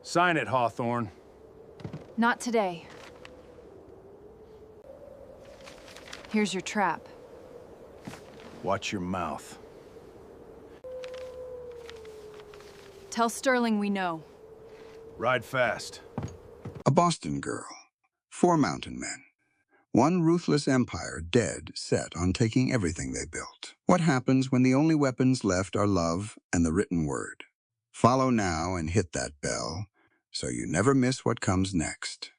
Sign it, Hawthorne. Not today. Here's your trap. Watch your mouth. Tell Sterling we know. Ride fast. A Boston girl, 4 mountain men, one ruthless empire dead set on taking everything they built. What happens when the only weapons left are love and the written word? Follow now and hit that bell so you never miss what comes next.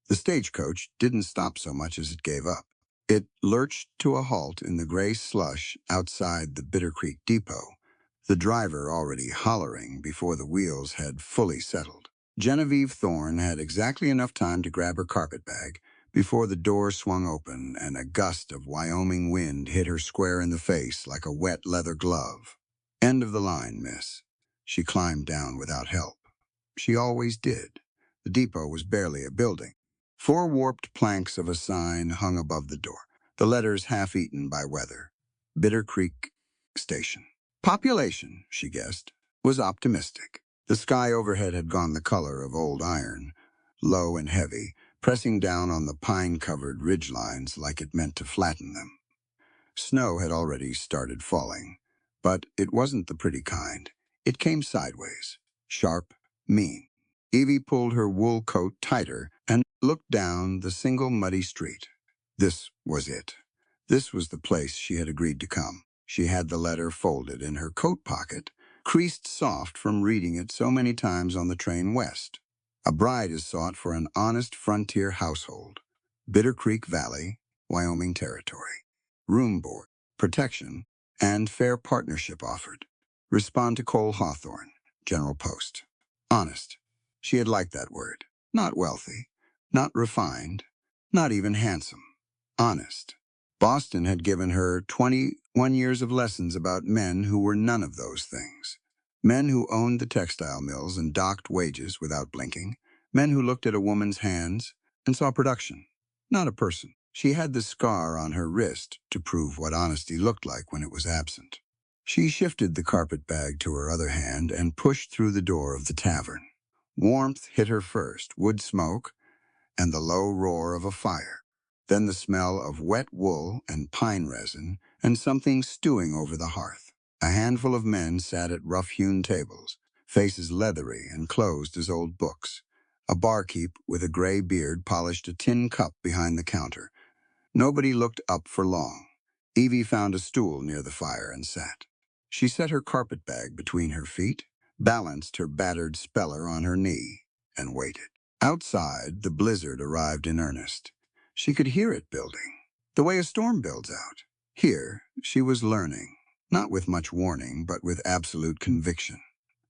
The stagecoach didn't stop so much as it gave up. It lurched to a halt in the gray slush outside the Bitter Creek depot, the driver already hollering before the wheels had fully settled. Genevieve Thorne had exactly enough time to grab her carpetbag before the door swung open and a gust of Wyoming wind hit her square in the face like a wet leather glove. End of the line, miss. She climbed down without help. She always did. The depot was barely a building. 4 warped planks of a sign hung above the door, the letters half-eaten by weather. Bitter Creek Station. Population, she guessed, was optimistic. The sky overhead had gone the color of old iron, low and heavy, pressing down on the pine-covered ridgelines like it meant to flatten them. Snow had already started falling, but it wasn't the pretty kind. It came sideways, sharp, mean. Evie pulled her wool coat tighter and looked down the single muddy street. This was it. This was the place she had agreed to come. She had the letter folded in her coat pocket, creased soft from reading it so many times on the train west. A bride is sought for an honest frontier household. Bitter Creek Valley, Wyoming Territory. Room board, protection, and fair partnership offered. Respond to Cole Hawthorne, General Post. Honest. She had liked that word. Not wealthy, not refined, not even handsome. Honest. Boston had given her 21 years of lessons about men who were none of those things. Men who owned the textile mills and docked wages without blinking. Men who looked at a woman's hands and saw production, not a person. She had the scar on her wrist to prove what honesty looked like when it was absent. She shifted the carpetbag to her other hand and pushed through the door of the tavern. Warmth hit her first, wood smoke, and the low roar of a fire. Then the smell of wet wool and pine resin and something stewing over the hearth. A handful of men sat at rough-hewn tables, faces leathery and closed as old books. A barkeep with a gray beard polished a tin cup behind the counter. Nobody looked up for long. Evie found a stool near the fire and sat. She set her carpetbag between her feet, balanced her battered speller on her knee, and waited. Outside, the blizzard arrived in earnest. She could hear it building, the way a storm builds out. Here, she was learning, not with much warning, but with absolute conviction.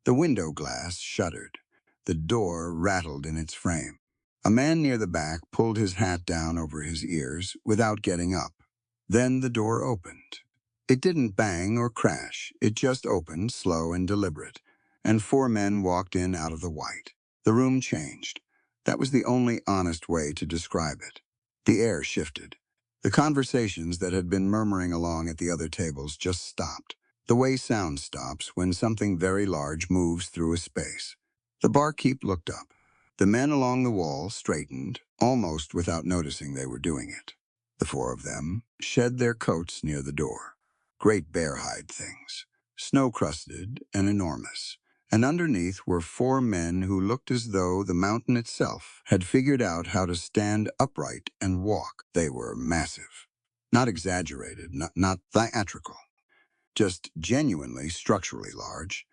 The window glass shuddered. The door rattled in its frame. A man near the back pulled his hat down over his ears without getting up. Then the door opened. It didn't bang or crash. It just opened, slow and deliberate, and 4 men walked in out of the white. The room changed. That was the only honest way to describe it. The air shifted. The conversations that had been murmuring along at the other tables just stopped, the way sound stops when something very large moves through a space. The barkeep looked up. The men along the wall straightened, almost without noticing they were doing it. The 4 of them shed their coats near the door. Great bear-hide things, snow-crusted and enormous. And underneath were 4 men who looked as though the mountain itself had figured out how to stand upright and walk. They were massive. Not exaggerated, not theatrical. Just genuinely structurally large.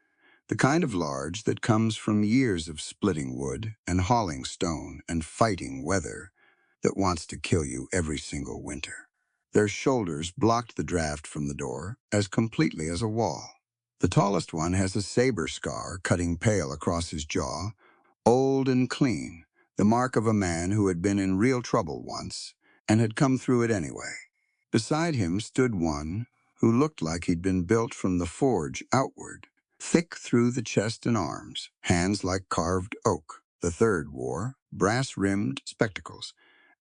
The kind of large that comes from years of splitting wood and hauling stone and fighting weather that wants to kill you every single winter. Their shoulders blocked the draft from the door as completely as a wall. The tallest one has a saber scar cutting pale across his jaw, old and clean, the mark of a man who had been in real trouble once and had come through it anyway. Beside him stood one who looked like he'd been built from the forge outward, thick through the chest and arms, hands like carved oak. The third wore brass-rimmed spectacles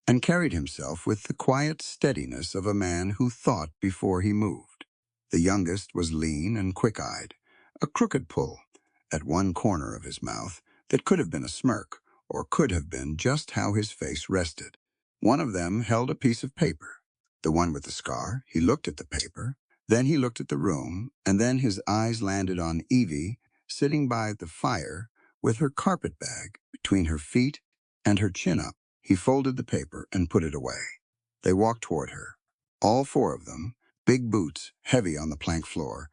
and carried himself with the quiet steadiness of a man who thought before he moved. The youngest was lean and quick-eyed, a crooked pull at one corner of his mouth that could have been a smirk, or could have been just how his face rested. One of them held a piece of paper. The one with the scar, he looked at the paper, then he looked at the room, and then his eyes landed on Evie, sitting by the fire with her carpet bag between her feet and her chin up. He folded the paper and put it away. They walked toward her, all four of them, big boots heavy on the plank floor,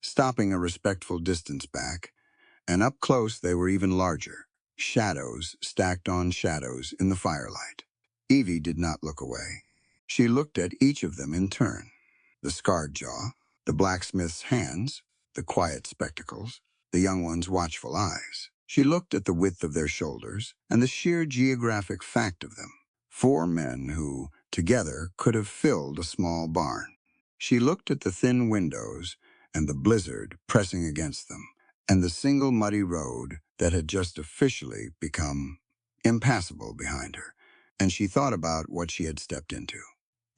stopping a respectful distance back, and up close they were even larger, shadows stacked on shadows in the firelight. Evie did not look away. She looked at each of them in turn. The scarred jaw, the blacksmith's hands, the quiet spectacles, the young one's watchful eyes. She looked at the width of their shoulders and the sheer geographic fact of them. Four men who, together, could have filled a small barn. She looked at the thin windows and the blizzard pressing against them, and the single muddy road that had just officially become impassable behind her, and she thought about what she had stepped into.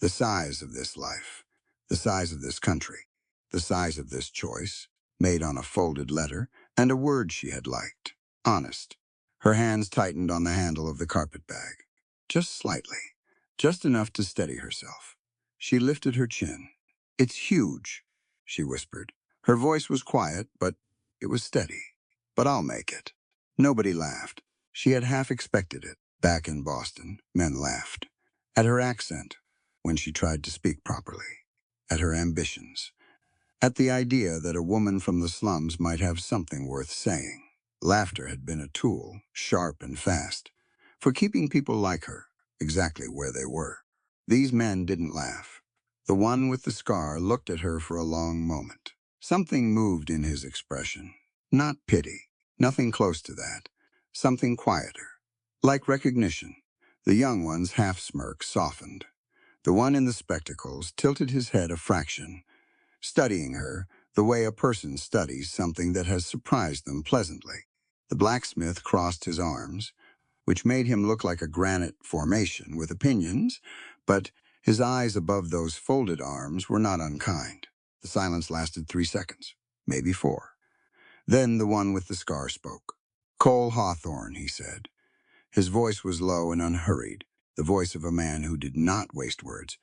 The size of this life, the size of this country, the size of this choice, made on a folded letter, and a word she had liked, honest. Her hands tightened on the handle of the carpet bag, just slightly, just enough to steady herself. She lifted her chin. "It's huge," she whispered. Her voice was quiet, but it was steady. "But I'll make it." Nobody laughed. She had half expected it. Back in Boston, men laughed. At her accent, when she tried to speak properly. At her ambitions. At the idea that a woman from the slums might have something worth saying. Laughter had been a tool, sharp and fast, for keeping people like her exactly where they were. These men didn't laugh. The one with the scar looked at her for a long moment. Something moved in his expression. Not pity, nothing close to that. Something quieter. Like recognition. The young one's half-smirk softened. The one in the spectacles tilted his head a fraction, studying her the way a person studies something that has surprised them pleasantly. The blacksmith crossed his arms, which made him look like a granite formation with opinions, but his eyes above those folded arms were not unkind. The silence lasted 3 seconds, maybe 4. Then the one with the scar spoke. "Cole Hawthorne," he said. His voice was low and unhurried, the voice of a man who did not waste words.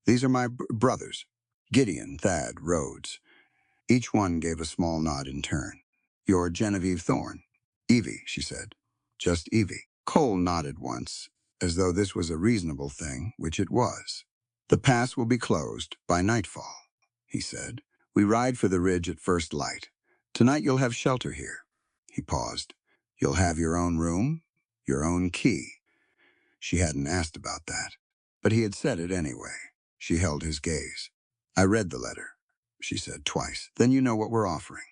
"These are my brothers, Gideon, Thad, Rhodes." Each one gave a small nod in turn. "You're Genevieve Thorne." "Evie," she said. "Just Evie." Cole nodded once, as though this was a reasonable thing, which it was. "The pass will be closed by nightfall," he said. "We ride for the ridge at first light. Tonight you'll have shelter here." He paused. "You'll have your own room, your own key." She hadn't asked about that, but he had said it anyway. She held his gaze. "I read the letter," she said twice. "Then you know what we're offering."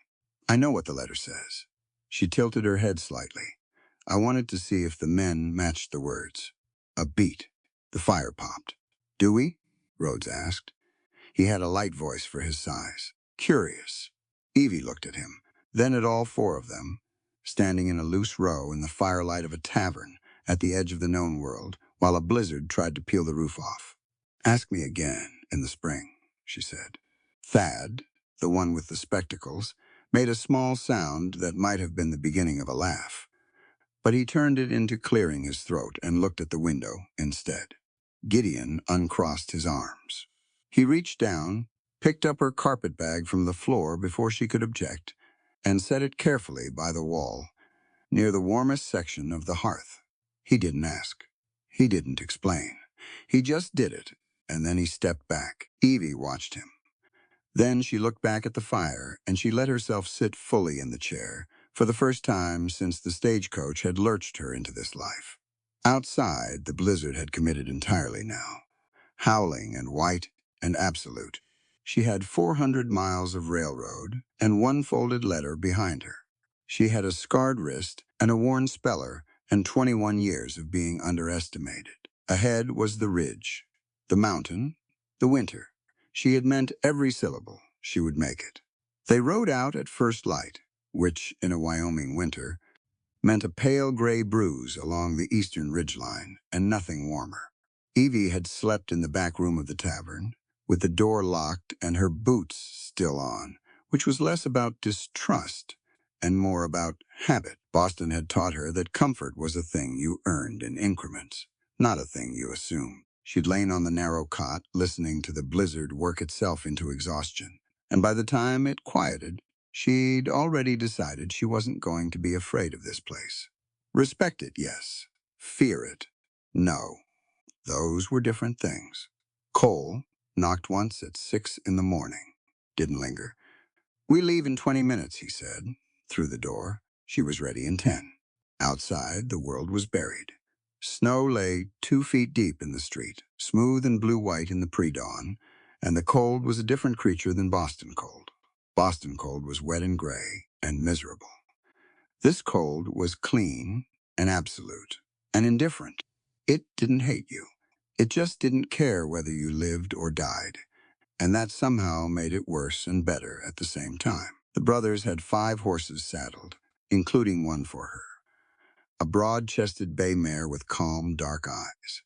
"I know what the letter says." She tilted her head slightly. I wanted to see if the men matched the words. A beat. The fire popped. "Do we?" Rhodes asked. He had a light voice for his size. Curious. Evie looked at him, then at all four of them, standing in a loose row in the firelight of a tavern at the edge of the known world, while a blizzard tried to peel the roof off. "Ask me again in the spring," she said. Thad, the one with the spectacles, made a small sound that might have been the beginning of a laugh, but he turned it into clearing his throat and looked at the window instead. Gideon uncrossed his arms. He reached down, picked up her carpet bag from the floor before she could object, and set it carefully by the wall, near the warmest section of the hearth. He didn't ask. He didn't explain. He just did it, and then he stepped back. Evie watched him. Then she looked back at the fire, and she let herself sit fully in the chair, for the first time since the stagecoach had lurched her into this life. Outside, the blizzard had committed entirely now, howling and white and absolute. She had 400 miles of railroad and one folded letter behind her. She had a scarred wrist and a worn speller and 21 years of being underestimated. Ahead was the ridge, the mountain, the winter. She had meant every syllable. She would make it. They rode out at first light, which, in a Wyoming winter, meant a pale gray bruise along the eastern ridgeline and nothing warmer. Evie had slept in the back room of the tavern, with the door locked and her boots still on, which was less about distrust and more about habit. Boston had taught her that comfort was a thing you earned in increments, not a thing you assumed. She'd lain on the narrow cot, listening to the blizzard work itself into exhaustion. And by the time it quieted, she'd already decided she wasn't going to be afraid of this place. Respect it, yes. Fear it, no. Those were different things. Cole knocked once at 6 in the morning. Didn't linger. "We leave in 20 minutes, he said. Through the door, she was ready in 10. Outside, the world was buried. Snow lay 2 feet deep in the street, smooth and blue-white in the pre-dawn, and the cold was a different creature than Boston cold. Boston cold was wet and gray and miserable. This cold was clean and absolute and indifferent. It didn't hate you. It just didn't care whether you lived or died, and that somehow made it worse and better at the same time. The brothers had 5 horses saddled, including one for her, a broad-chested bay mare with calm, dark eyes.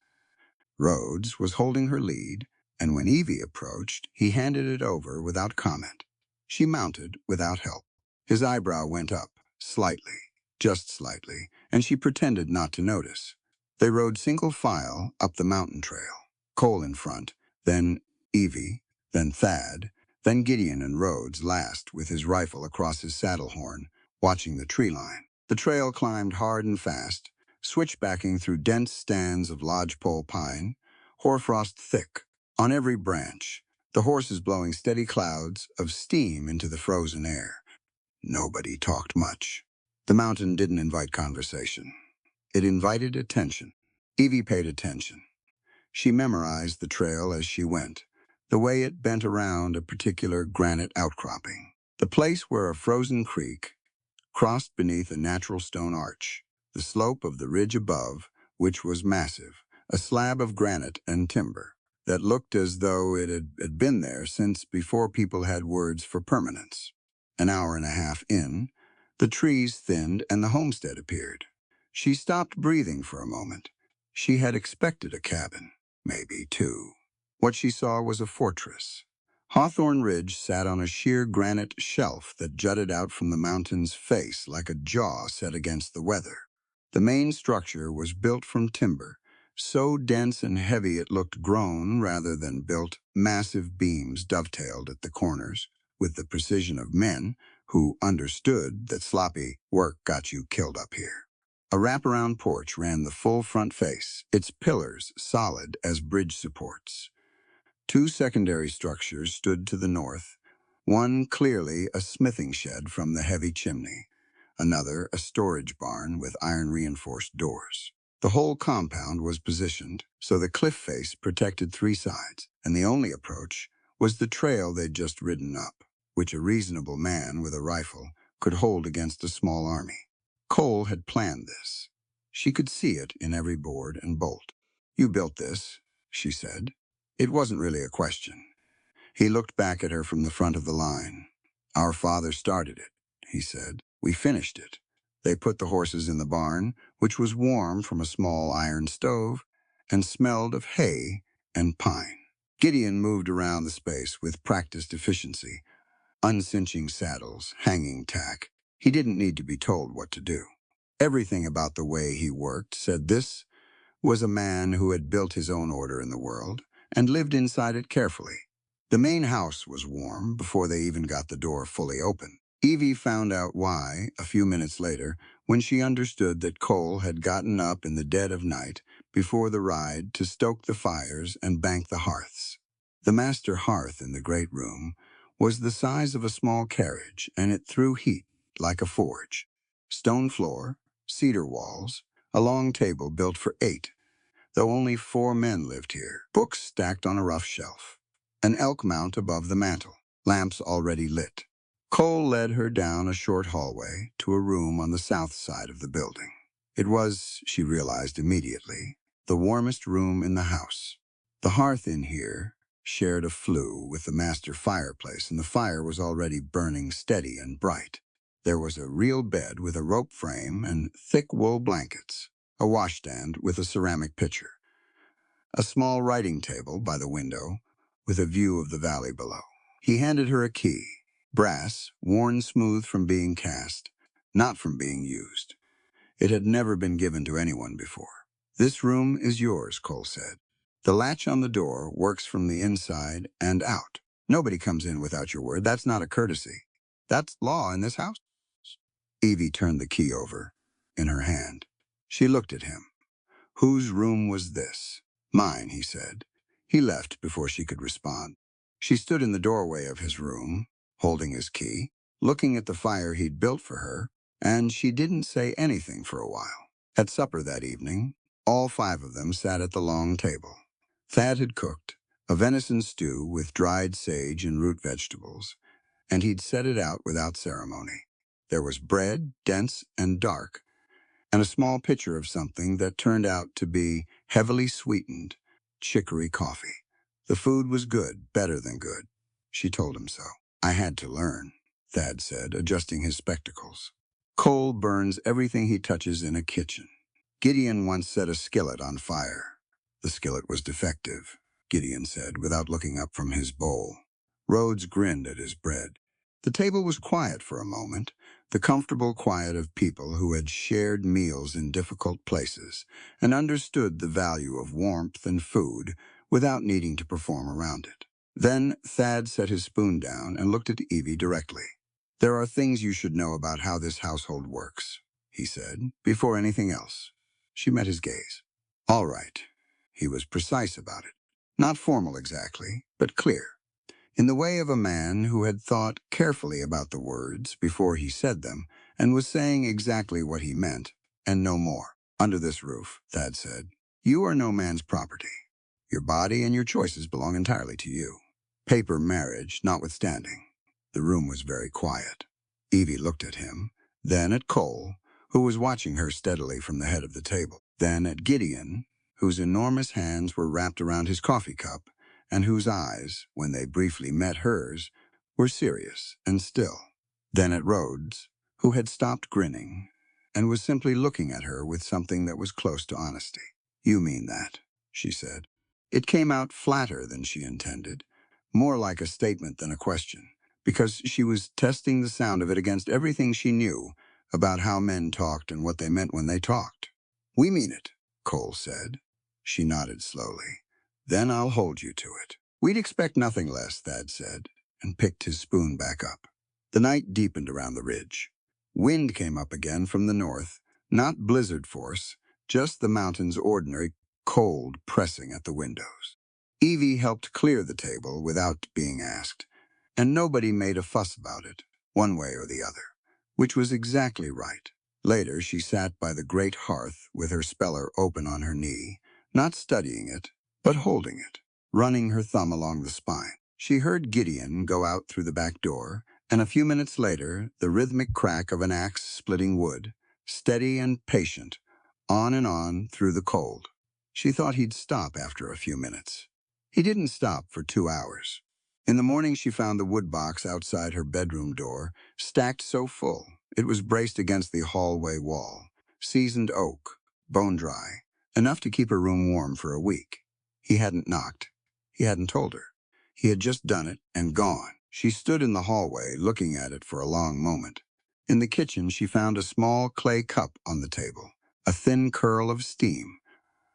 Rhodes was holding her lead, and when Evie approached, he handed it over without comment. She mounted without help. His eyebrow went up, slightly, just slightly, and she pretended not to notice. They rode single file up the mountain trail, Cole in front, then Evie, then Thad, then Gideon and Rhodes last with his rifle across his saddle horn, watching the tree line. The trail climbed hard and fast, switchbacking through dense stands of lodgepole pine, hoarfrost thick. On every branch, the horses blowing steady clouds of steam into the frozen air. Nobody talked much. The mountain didn't invite conversation. It invited attention. Evie paid attention. She memorized the trail as she went, the way it bent around a particular granite outcropping. The place where a frozen creek crossed beneath a natural stone arch, the slope of the ridge above, which was massive, a slab of granite and timber that looked as though it had been there since before people had words for permanence. An hour and a half in, the trees thinned and the homestead appeared. She stopped breathing for a moment. She had expected a cabin, maybe 2. What she saw was a fortress. Hawthorne Ridge sat on a sheer granite shelf that jutted out from the mountain's face like a jaw set against the weather. The main structure was built from timber, so dense and heavy it looked grown rather than built. Massive beams dovetailed at the corners, with the precision of men who understood that sloppy work got you killed up here. A wraparound porch ran the full front face, its pillars solid as bridge supports. 2 secondary structures stood to the north, one clearly a smithing shed from the heavy chimney, another a storage barn with iron-reinforced doors. The whole compound was positioned so the cliff face protected 3 sides, and the only approach was the trail they'd just ridden up, which a reasonable man with a rifle could hold against a small army. Cole had planned this. She could see it in every board and bolt. "You built this," she said. It wasn't really a question. He looked back at her from the front of the line. "Our father started it," he said. "We finished it." They put the horses in the barn, which was warm from a small iron stove and smelled of hay and pine. Gideon moved around the space with practiced efficiency, uncinching saddles, hanging tack. He didn't need to be told what to do. Everything about the way he worked said this was a man who had built his own order in the world and lived inside it carefully. The main house was warm before they even got the door fully open. Evie found out why a few minutes later when she understood that Cole had gotten up in the dead of night before the ride to stoke the fires and bank the hearths. The master hearth in the great room was the size of a small carriage, and it threw heat like a forge. Stone floor, cedar walls, a long table built for 8, though only 4 men lived here. Books stacked on a rough shelf. An elk mount above the mantel, lamps already lit. Cole led her down a short hallway to a room on the south side of the building. It was, she realized immediately, the warmest room in the house. The hearth in here shared a flue with the master fireplace, and the fire was already burning steady and bright. There was a real bed with a rope frame and thick wool blankets, a washstand with a ceramic pitcher, a small writing table by the window with a view of the valley below. He handed her a key, brass, worn smooth from being cast, not from being used. It had never been given to anyone before. "This room is yours," Cole said. "The latch on the door works from the inside and out. Nobody comes in without your word. That's not a courtesy. That's law in this house." Evie turned the key over in her hand. She looked at him. "Whose room was this?" "Mine," he said. He left before she could respond. She stood in the doorway of his room, holding his key, looking at the fire he'd built for her, and she didn't say anything for a while. At supper that evening, all five of them sat at the long table. Thad had cooked a venison stew with dried sage and root vegetables, and he'd set it out without ceremony. There was bread, dense and dark, and a small pitcher of something that turned out to be heavily sweetened chicory coffee. The food was good, better than good. She told him so. "I had to learn," Thad said, adjusting his spectacles. "Coal burns everything he touches in a kitchen. Gideon once set a skillet on fire. The skillet was defective," Gideon said, without looking up from his bowl. Rhodes grinned at his bread. The table was quiet for a moment, the comfortable quiet of people who had shared meals in difficult places and understood the value of warmth and food without needing to perform around it. Then Thad set his spoon down and looked at Evie directly. "There are things you should know about how this household works," he said, "before anything else." She met his gaze. "All right." He was precise about it. Not formal exactly, but clear. In the way of a man who had thought carefully about the words before he said them and was saying exactly what he meant, and no more. "Under this roof," Thad said, "you are no man's property. Your body and your choices belong entirely to you. Paper marriage notwithstanding." The room was very quiet. Evie looked at him, then at Cole, who was watching her steadily from the head of the table, then at Gideon, whose enormous hands were wrapped around his coffee cup, and whose eyes, when they briefly met hers, were serious and still. Then at Rhodes, who had stopped grinning and was simply looking at her with something that was close to honesty. "You mean that," she said. It came out flatter than she intended, more like a statement than a question, because she was testing the sound of it against everything she knew about how men talked and what they meant when they talked. "We mean it," Cole said. She nodded slowly. "Then I'll hold you to it." "We'd expect nothing less," Thad said, and picked his spoon back up. The night deepened around the ridge. Wind came up again from the north, not blizzard force, just the mountain's ordinary cold pressing at the windows. Evie helped clear the table without being asked, and nobody made a fuss about it, one way or the other, which was exactly right. Later, she sat by the great hearth with her speller open on her knee, not studying it, but holding it, running her thumb along the spine. She heard Gideon go out through the back door, and a few minutes later, the rhythmic crack of an axe splitting wood, steady and patient, on and on through the cold. She thought he'd stop after a few minutes. He didn't stop for 2 hours. In the morning, she found the wood box outside her bedroom door, stacked so full it was braced against the hallway wall, seasoned oak, bone dry, enough to keep her room warm for a week. He hadn't knocked. He hadn't told her. He had just done it and gone. She stood in the hallway, looking at it for a long moment. In the kitchen, she found a small clay cup on the table, a thin curl of steam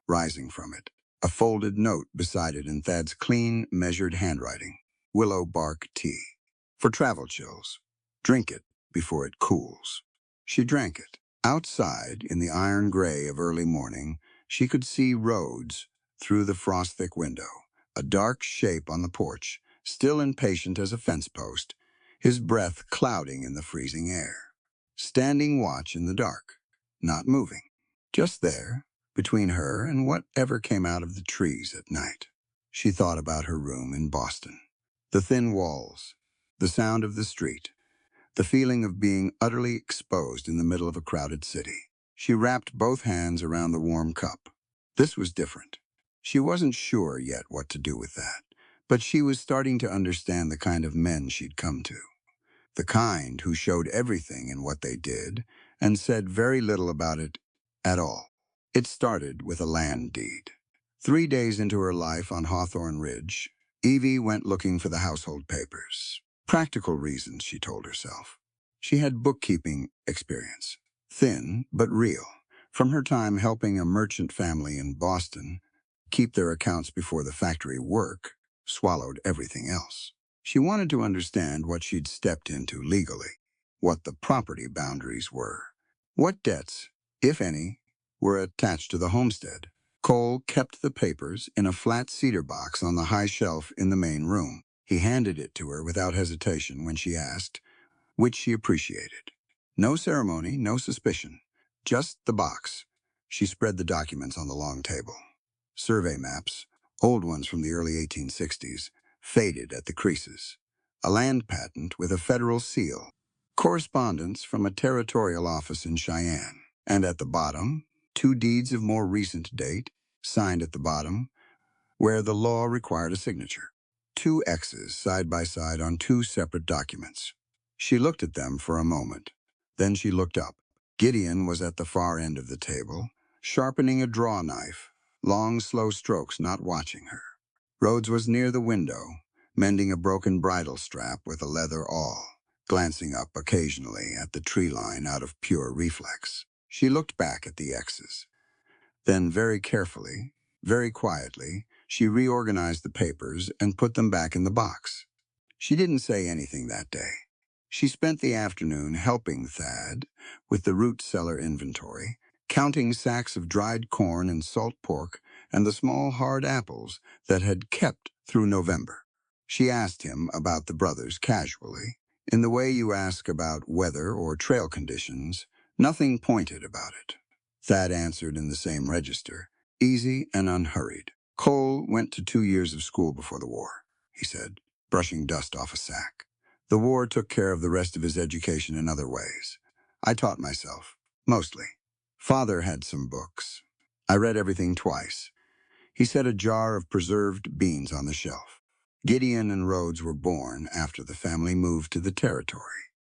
rising from it, a folded note beside it in Thad's clean, measured handwriting. "Willow bark tea. For travel chills. Drink it before it cools." She drank it. Outside, in the iron gray of early morning, she could see Rhodes through the frost-thick window, a dark shape on the porch, still impatient as a fence post, his breath clouding in the freezing air. Standing watch in the dark, not moving. Just there, between her and whatever came out of the trees at night. She thought about her room in Boston. The thin walls, the sound of the street, the feeling of being utterly exposed in the middle of a crowded city. She wrapped both hands around the warm cup. This was different. She wasn't sure yet what to do with that, but she was starting to understand the kind of men she'd come to. The kind who showed everything in what they did and said very little about it at all. It started with a land deed. 3 days into her life on Hawthorne Ridge, Evie went looking for the household papers. Practical reasons, she told herself. She had bookkeeping experience, thin but real, from her time helping a merchant family in Boston keep their accounts before the factory work swallowed everything else. She wanted to understand what she'd stepped into legally, what the property boundaries were, what debts, if any, were attached to the homestead. Cole kept the papers in a flat cedar box on the high shelf in the main room. He handed it to her without hesitation when she asked, which she appreciated. No ceremony, no suspicion, just the box. She spread the documents on the long table. Survey maps, old ones from the early 1860s, faded at the creases. A land patent with a federal seal. Correspondence from a territorial office in Cheyenne. And at the bottom, 2 deeds of more recent date, signed at the bottom, where the law required a signature. 2 X's side by side on 2 separate documents. She looked at them for a moment. Then she looked up. Gideon was at the far end of the table, sharpening a draw knife, long, slow strokes, not watching her. Rhodes was near the window, mending a broken bridle strap with a leather awl, glancing up occasionally at the tree line out of pure reflex. She looked back at the X's. Then very carefully, very quietly, she reorganized the papers and put them back in the box. She didn't say anything that day. She spent the afternoon helping Thad with the root cellar inventory, counting sacks of dried corn and salt pork and the small hard apples that had kept through November. She asked him about the brothers casually, in the way you ask about weather or trail conditions, nothing pointed about it. Thad answered in the same register, easy and unhurried. Cole went to 2 years of school before the war, he said, brushing dust off a sack. The war took care of the rest of his education in other ways. I taught myself, mostly. Father had some books. I read everything twice. He set a jar of preserved beans on the shelf. Gideon and Rhodes were born after the family moved to the territory.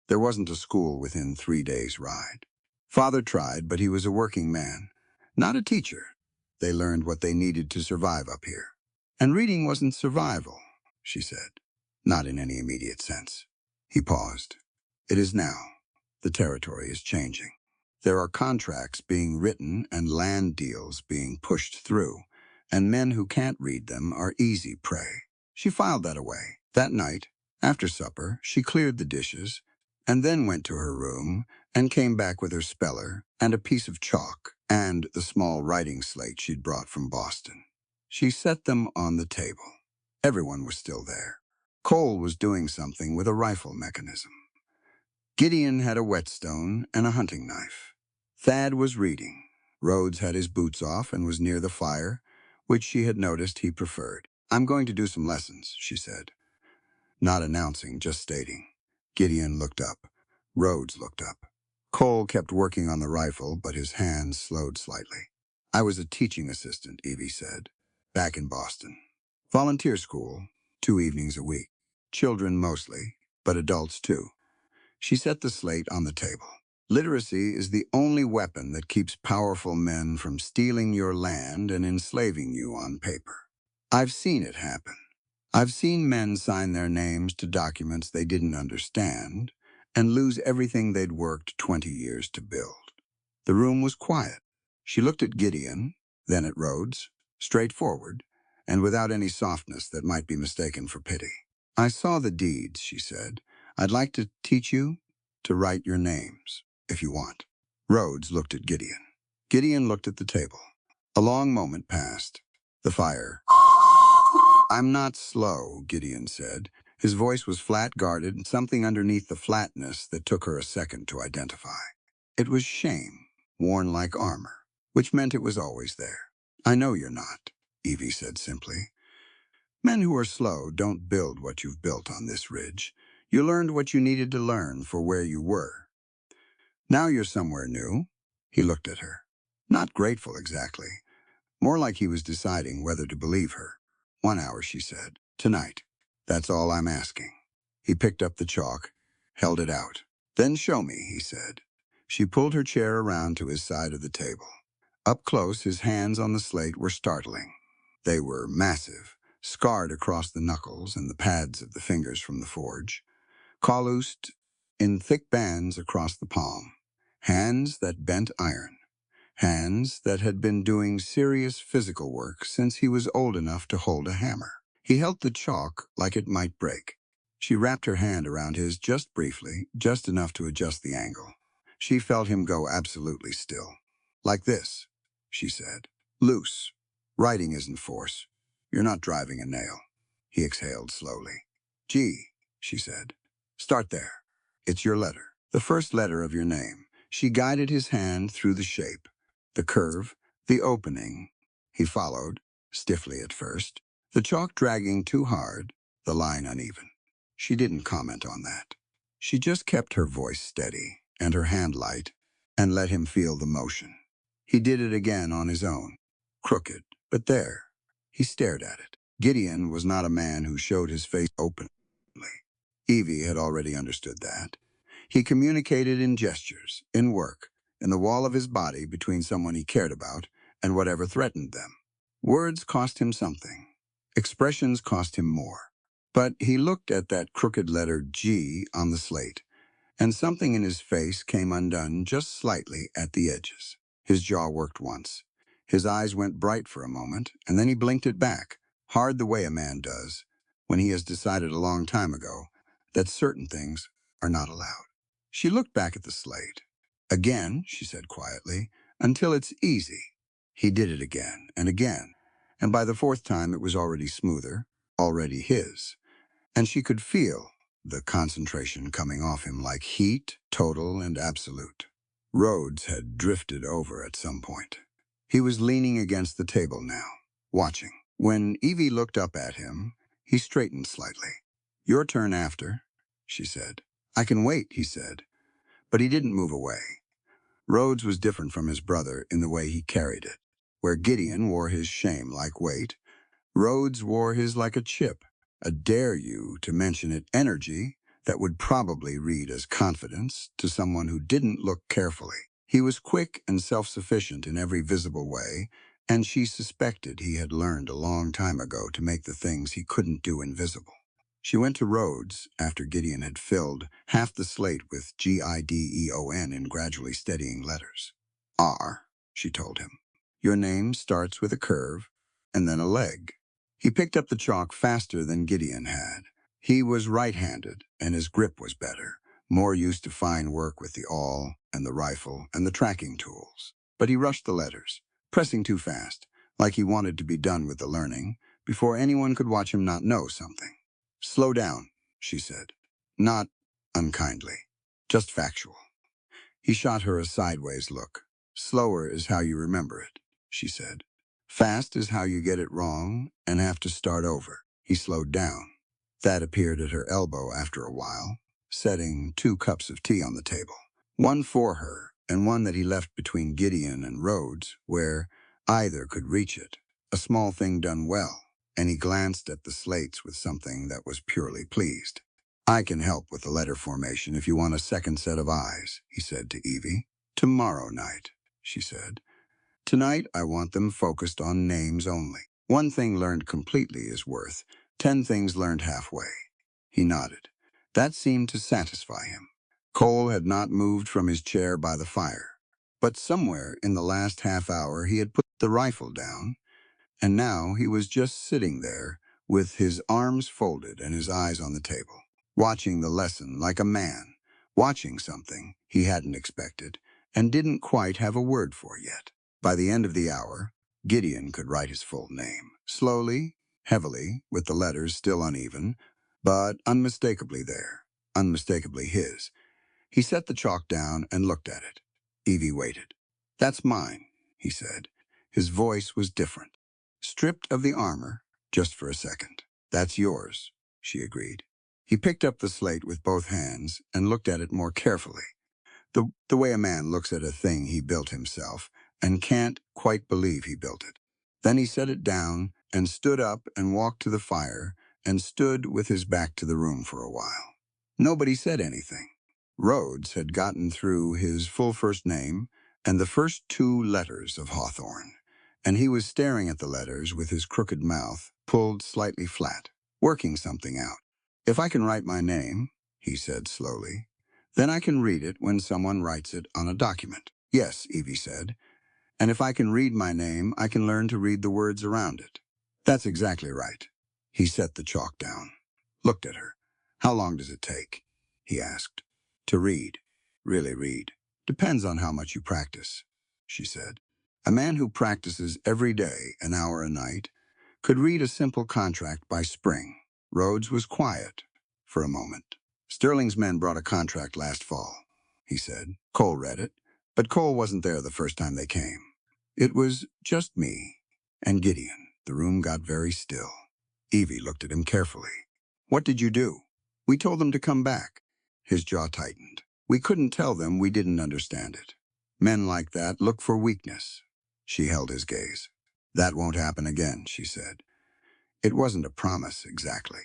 There wasn't a school within 3 days' ride. Father tried, but he was a working man, not a teacher. They learned what they needed to survive up here. And reading wasn't survival, she said, not in any immediate sense. He paused. It is now. The territory is changing. There are contracts being written and land deals being pushed through, and men who can't read them are easy prey. She filed that away. That night, after supper, she cleared the dishes, and then went to her room and came back with her speller and a piece of chalk and the small writing slate she'd brought from Boston. She set them on the table. Everyone was still there. Cole was doing something with a rifle mechanism. Gideon had a whetstone and a hunting knife. Thad was reading. Rhodes had his boots off and was near the fire, which she had noticed he preferred. I'm going to do some lessons, she said. Not announcing, just stating. Gideon looked up. Rhodes looked up. Cole kept working on the rifle, but his hands slowed slightly. I was a teaching assistant, Evie said, back in Boston. Volunteer school, 2 evenings a week. Children mostly, but adults too. She set the slate on the table. Literacy is the only weapon that keeps powerful men from stealing your land and enslaving you on paper. I've seen it happen. I've seen men sign their names to documents they didn't understand and lose everything they'd worked 20 years to build. The room was quiet. She looked at Gideon, then at Rhodes, straightforward, and without any softness that might be mistaken for pity. I saw the deeds, she said. I'd like to teach you to write your names, if you want. Rhodes looked at Gideon. Gideon looked at the table. A long moment passed. The fire. I'm not slow, Gideon said. His voice was flat, guarded, and something underneath the flatness that took her a second to identify. It was shame, worn like armor, which meant it was always there. I know you're not, Evie said simply. Men who are slow don't build what you've built on this ridge. You learned what you needed to learn for where you were. Now you're somewhere new. He looked at her. Not grateful exactly. More like he was deciding whether to believe her. 1 hour, she said. Tonight. That's all I'm asking. He picked up the chalk, held it out. Then show me, he said. She pulled her chair around to his side of the table. Up close, his hands on the slate were startling. They were massive, scarred across the knuckles and the pads of the fingers from the forge. Calused in thick bands across the palm. Hands that bent iron. Hands that had been doing serious physical work since he was old enough to hold a hammer. He held the chalk like it might break. She wrapped her hand around his just briefly, just enough to adjust the angle. She felt him go absolutely still. Like this, she said. Loose. Writing isn't force. You're not driving a nail. He exhaled slowly. G, she said. Start there. It's your letter. The first letter of your name. She guided his hand through the shape, the curve, the opening. He followed, stiffly at first, the chalk dragging too hard, the line uneven. She didn't comment on that. She just kept her voice steady and her hand light and let him feel the motion. He did it again on his own. Crooked, but there. He stared at it. Gideon was not a man who showed his face openly. Evie had already understood that. He communicated in gestures, in work, in the wall of his body between someone he cared about and whatever threatened them. Words cost him something. Expressions cost him more. But he looked at that crooked letter G on the slate, and something in his face came undone just slightly at the edges. His jaw worked once. His eyes went bright for a moment, and then he blinked it back, hard the way a man does, when he has decided a long time ago that certain things are not allowed. She looked back at the slate. Again, she said quietly, until it's easy. He did it again, and by the fourth time it was already smoother, already his. And she could feel the concentration coming off him like heat, total and absolute. Rhodes had drifted over at some point. He was leaning against the table now, watching. When Evie looked up at him, he straightened slightly. Your turn after, she said. I can wait, he said. But he didn't move away. Rhodes was different from his brother in the way he carried it. Where Gideon wore his shame like weight, Rhodes wore his like a chip, a dare you to mention it energy that would probably read as confidence to someone who didn't look carefully. He was quick and self-sufficient in every visible way, and she suspected he had learned a long time ago to make the things he couldn't do invisible. She went to Rhodes after Gideon had filled half the slate with Gideon in gradually steadying letters. R, she told him. Your name starts with a curve and then a leg. He picked up the chalk faster than Gideon had. He was right-handed, and his grip was better, more used to fine work with the awl and the rifle and the tracking tools. But he rushed the letters, pressing too fast, like he wanted to be done with the learning before anyone could watch him not know something. Slow down, she said. Not unkindly, just factual. He shot her a sideways look. Slower is how you remember it, she said. Fast is how you get it wrong and have to start over. He slowed down. Thad appeared at her elbow after a while, setting 2 cups of tea on the table. One for her, and one that he left between Gideon and Rhodes, where either could reach it. A small thing done well, and he glanced at the slates with something that was purely pleased. I can help with the letter formation if you want a second set of eyes, he said to Evie. Tomorrow night, she said. Tonight, I want them focused on names only. 1 thing learned completely is worth 10 things learned halfway. He nodded. That seemed to satisfy him. Cole had not moved from his chair by the fire, but somewhere in the last half hour he had put the rifle down, and now he was just sitting there with his arms folded and his eyes on the table, watching the lesson like a man, watching something he hadn't expected and didn't quite have a word for yet. By the end of the hour, Gideon could write his full name, slowly, heavily, with the letters still uneven, but unmistakably there, unmistakably his. He set the chalk down and looked at it. Evie waited. That's mine, he said. His voice was different. Stripped of the armor, just for a second. That's yours, she agreed. He picked up the slate with both hands and looked at it more carefully. The way a man looks at a thing he built himself and can't quite believe he built it. Then he set it down and stood up and walked to the fire and stood with his back to the room for a while. Nobody said anything. Rhodes had gotten through his full first name and the first 2 letters of Hawthorne, and he was staring at the letters with his crooked mouth pulled slightly flat, working something out. If I can write my name, he said slowly, Then I can read it when someone writes it on a document. Yes, Evie said. And if I can read my name, I can learn to read the words around it. That's exactly right. He set the chalk down, looked at her. How long does it take? He asked. To read. Really read. Depends on how much you practice, she said. A man who practices every day, an hour a night, could read a simple contract by spring. Rhodes was quiet for a moment. Sterling's men brought a contract last fall, he said. Cole read it, but Cole wasn't there the first time they came. It was just me and Gideon. The room got very still. Evie looked at him carefully. What did you do? We told them to come back. His jaw tightened. We couldn't tell them we didn't understand it. Men like that look for weakness. She held his gaze. That won't happen again, she said. It wasn't a promise, exactly.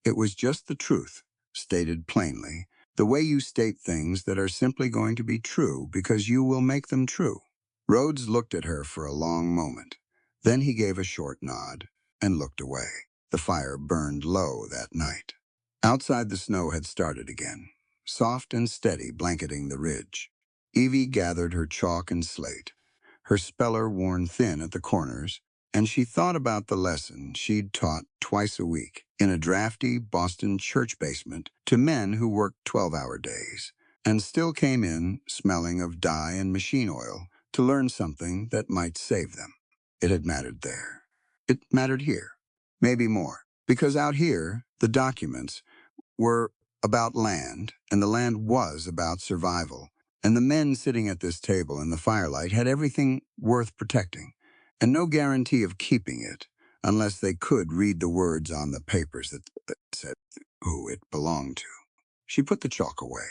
It was just the truth, stated plainly, the way you state things that are simply going to be true because you will make them true. Rhodes looked at her for a long moment. Then he gave a short nod and looked away. The fire burned low that night. Outside, the snow had started again, soft and steady, blanketing the ridge. Evie gathered her chalk and slate, her speller worn thin at the corners, and she thought about the lesson she'd taught twice a week in a drafty Boston church basement to men who worked 12-hour days and still came in smelling of dye and machine oil to learn something that might save them. It had mattered there. It mattered here. Maybe more. Because out here, the documents were about land, and the land was about survival. And the men sitting at this table in the firelight had everything worth protecting, and no guarantee of keeping it, unless they could read the words on the papers that said who it belonged to. She put the chalk away.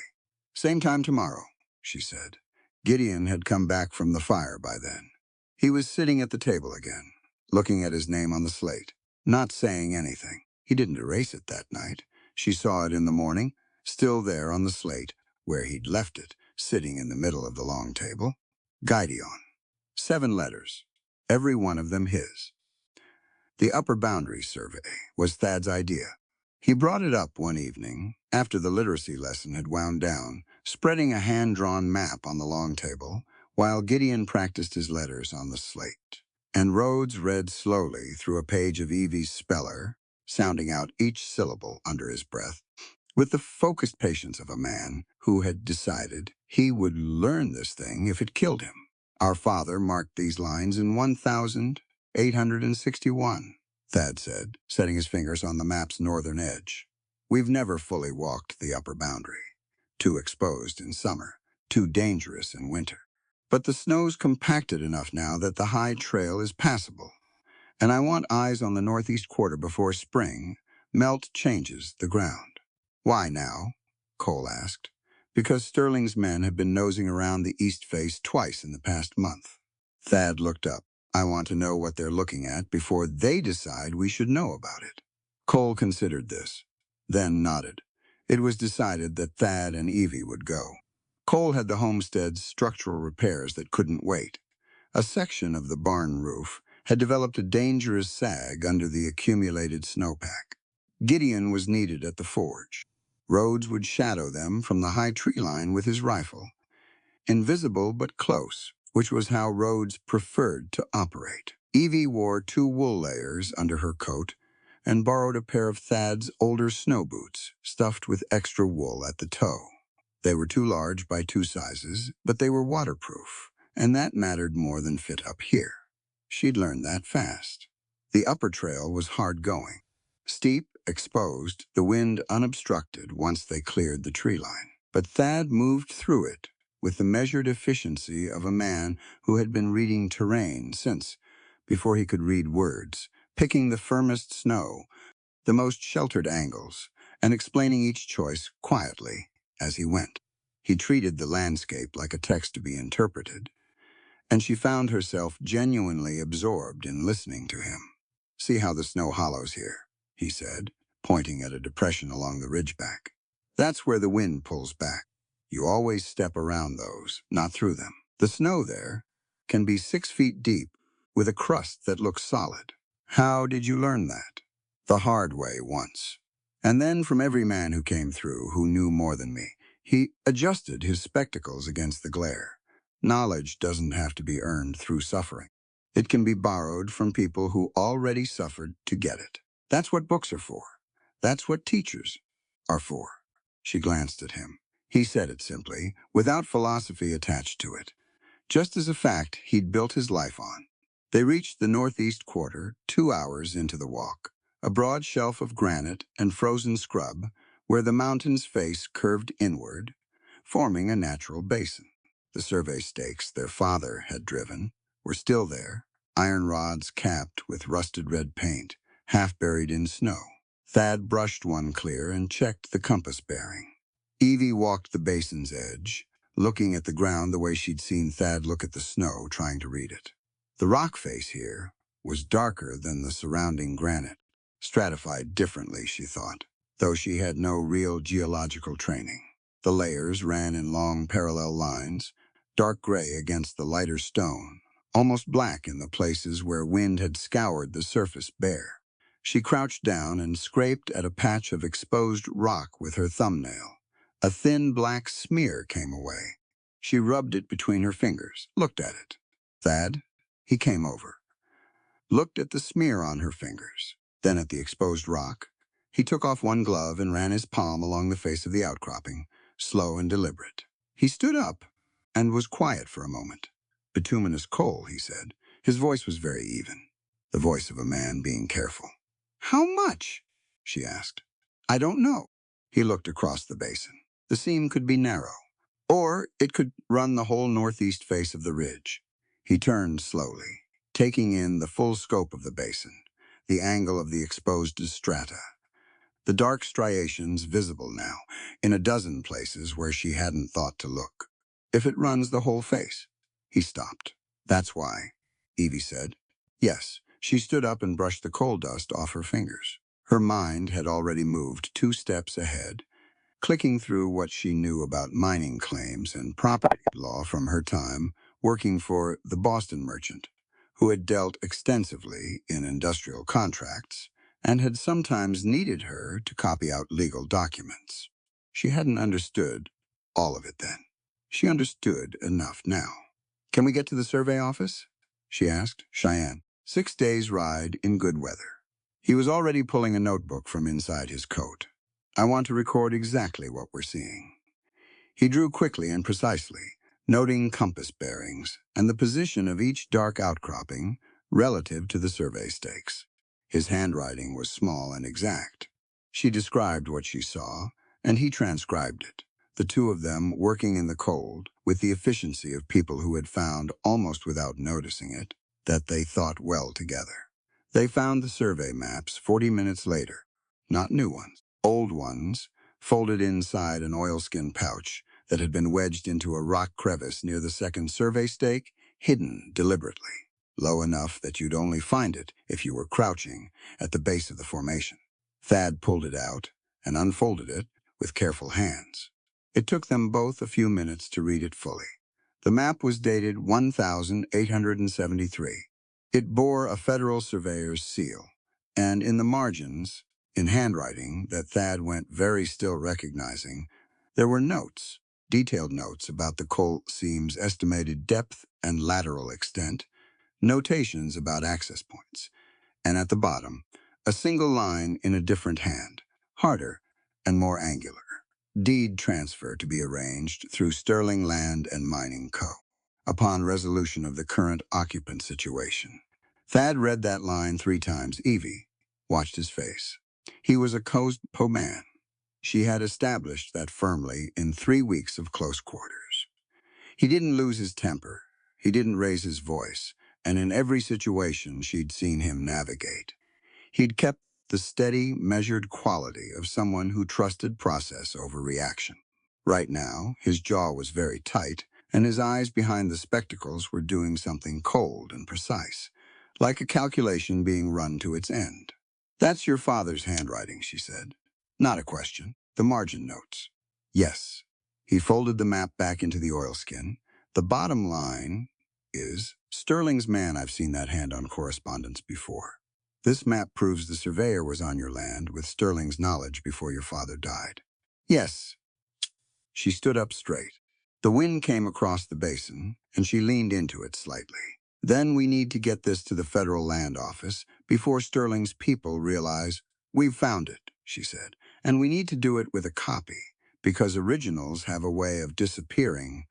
Same time tomorrow, she said. Gideon had come back from the fire by then. He was sitting at the table again, looking at his name on the slate, not saying anything. He didn't erase it that night. She saw it in the morning, still there on the slate, where he'd left it, sitting in the middle of the long table. Gideon. 7 letters, every one of them his. The upper boundary survey was Thad's idea. He brought it up one evening, after the literacy lesson had wound down, spreading a hand-drawn map on the long table, while Gideon practiced his letters on the slate. And Rhodes read slowly through a page of Evie's speller, sounding out each syllable under his breath, with the focused patience of a man who had decided he would learn this thing if it killed him. Our father marked these lines in 1861, Thad said, setting his fingers on the map's northern edge. We've never fully walked the upper boundary. Too exposed in summer, too dangerous in winter. But the snow's compacted enough now that the high trail is passable. And I want eyes on the northeast quarter before spring melt changes the ground. Why now? Cole asked. Because Sterling's men have been nosing around the east face twice in the past month. Thad looked up. I want to know what they're looking at before they decide we should know about it. Cole considered this, then nodded. It was decided that Thad and Evie would go. Cole had the homestead's structural repairs that couldn't wait. A section of the barn roof had developed a dangerous sag under the accumulated snowpack. Gideon was needed at the forge. Rhodes would shadow them from the high tree line with his rifle. Invisible but close, which was how Rhodes preferred to operate. Evie wore 2 wool layers under her coat and borrowed a pair of Thad's older snow boots, stuffed with extra wool at the toe. They were too large by 2 sizes, but they were waterproof, and that mattered more than fit up here. She'd learned that fast. The upper trail was hard going. Steep, exposed, the wind unobstructed once they cleared the tree line. But Thad moved through it with the measured efficiency of a man who had been reading terrain since, before he could read words, picking the firmest snow, the most sheltered angles, and explaining each choice quietly as he went. He treated the landscape like a text to be interpreted, and she found herself genuinely absorbed in listening to him. See how the snow hollows here, he said, pointing at a depression along the ridgeback. That's where the wind pulls back. You always step around those, not through them. The snow there can be 6 feet deep with a crust that looks solid. How did you learn that? The hard way once. And then from every man who came through who knew more than me. He adjusted his spectacles against the glare. Knowledge doesn't have to be earned through suffering. It can be borrowed from people who already suffered to get it. That's what books are for. That's what teachers are for. She glanced at him. He said it simply, without philosophy attached to it, just as a fact he'd built his life on. They reached the northeast quarter 2 hours into the walk, a broad shelf of granite and frozen scrub where the mountain's face curved inward, forming a natural basin. The survey stakes their father had driven were still there, iron rods capped with rusted red paint, half buried in snow. Thad brushed one clear and checked the compass bearing. Evie walked the basin's edge, looking at the ground the way she'd seen Thad look at the snow, trying to read it. The rock face here was darker than the surrounding granite, stratified differently, she thought, though she had no real geological training. The layers ran in long parallel lines, dark gray against the lighter stone, almost black in the places where wind had scoured the surface bare. She crouched down and scraped at a patch of exposed rock with her thumbnail. A thin black smear came away. She rubbed it between her fingers, looked at it. Thad? He came over, looked at the smear on her fingers, then at the exposed rock. He took off one glove and ran his palm along the face of the outcropping, slow and deliberate. He stood up and was quiet for a moment. Bituminous coal, he said. His voice was very even, the voice of a man being careful. How much? She asked. I don't know. He looked across the basin. The seam could be narrow, or it could run the whole northeast face of the ridge. He turned slowly, taking in the full scope of the basin, the angle of the exposed strata, the dark striations visible now in a dozen places where she hadn't thought to look. If it runs the whole face. He stopped. That's why, Evie said. Yes, she stood up and brushed the coal dust off her fingers. Her mind had already moved 2 steps ahead, clicking through what she knew about mining claims and property law from her time working for the Boston merchant, who had dealt extensively in industrial contracts and had sometimes needed her to copy out legal documents. She hadn't understood all of it then. She understood enough now. Can we get to the survey office? She asked Cheyenne. 6 days' ride in good weather. He was already pulling a notebook from inside his coat. I want to record exactly what we're seeing. He drew quickly and precisely, noting compass bearings and the position of each dark outcropping relative to the survey stakes. His handwriting was small and exact. She described what she saw, and he transcribed it, the two of them working in the cold with the efficiency of people who had found, almost without noticing it, that they thought well together. They found the survey maps 40 minutes later, not new ones, old ones, folded inside an oilskin pouch that had been wedged into a rock crevice near the second survey stake, hidden deliberately, low enough that you'd only find it if you were crouching at the base of the formation. Thad pulled it out and unfolded it with careful hands. It took them both a few minutes to read it fully. The map was dated 1873. It bore a federal surveyor's seal, and in the margins, in handwriting that Thad went very still recognizing, there were notes, detailed notes about the coal seam's estimated depth and lateral extent, notations about access points, and at the bottom, a single line in a different hand, harder and more angular. Deed transfer to be arranged through Sterling Land and Mining Co. upon resolution of the current occupant situation. Thad read that line 3 times. Evie watched his face. He was a co man. She had established that firmly in 3 weeks of close quarters. He didn't lose his temper. He didn't raise his voice, and in every situation she'd seen him navigate, he'd kept the steady, measured quality of someone who trusted process over reaction. Right now, his jaw was very tight, and his eyes behind the spectacles were doing something cold and precise, like a calculation being run to its end. That's your father's handwriting, she said. Not a question. The margin notes. Yes. He folded the map back into the oilskin. The bottom line is, Sterling's man. I've seen that hand on correspondence before. This map proves the surveyor was on your land with Sterling's knowledge before your father died. Yes. She stood up straight. The wind came across the basin, and she leaned into it slightly. Then we need to get this to the federal land office before Sterling's people realize we've found it, she said. And we need to do it with a copy, because originals have a way of disappearing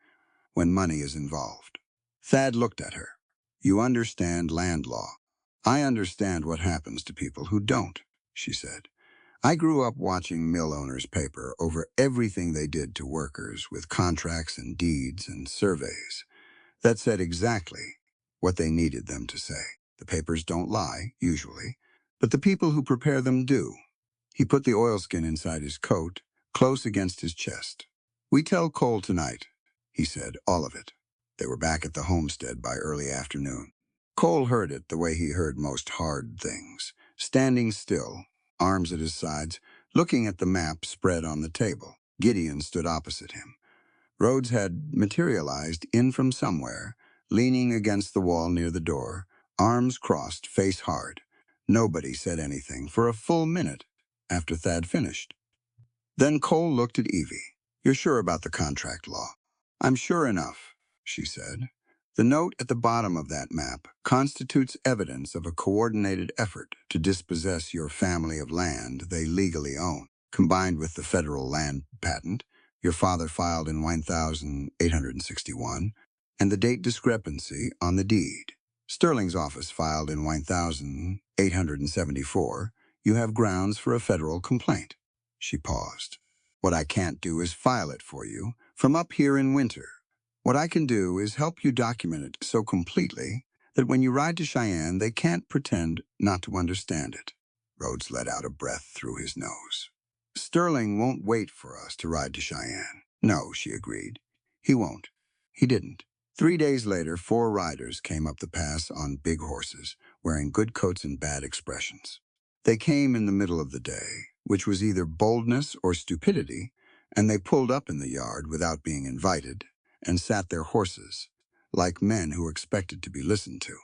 when money is involved. Thad looked at her. You understand land law. I understand what happens to people who don't, she said. I grew up watching mill owners paper over everything they did to workers with contracts and deeds and surveys that said exactly what they needed them to say. The papers don't lie, usually, but the people who prepare them do. He put the oilskin inside his coat, close against his chest. We tell Cole tonight, he said, all of it. They were back at the homestead by early afternoon. Cole heard it the way he heard most hard things, standing still, arms at his sides, looking at the map spread on the table. Gideon stood opposite him. Rhodes had materialized in from somewhere, leaning against the wall near the door, arms crossed, face hard. Nobody said anything for a full minute after Thad finished. Then Cole looked at Evie. You're sure about the contract law? I'm sure enough, she said. The note at the bottom of that map constitutes evidence of a coordinated effort to dispossess your family of land they legally own, combined with the federal land patent your father filed in 1861, and the date discrepancy on the deed. Sterling's office filed in 1874. You have grounds for a federal complaint. She paused. What I can't do is file it for you from up here in winter. What I can do is help you document it so completely that when you ride to Cheyenne, they can't pretend not to understand it. Rhodes let out a breath through his nose. Sterling won't wait for us to ride to Cheyenne. No, she agreed. He won't. He didn't. 3 days later, 4 riders came up the pass on big horses, wearing good coats and bad expressions. They came in the middle of the day, which was either boldness or stupidity, and they pulled up in the yard without being invited and sat their horses, like men who expected to be listened to.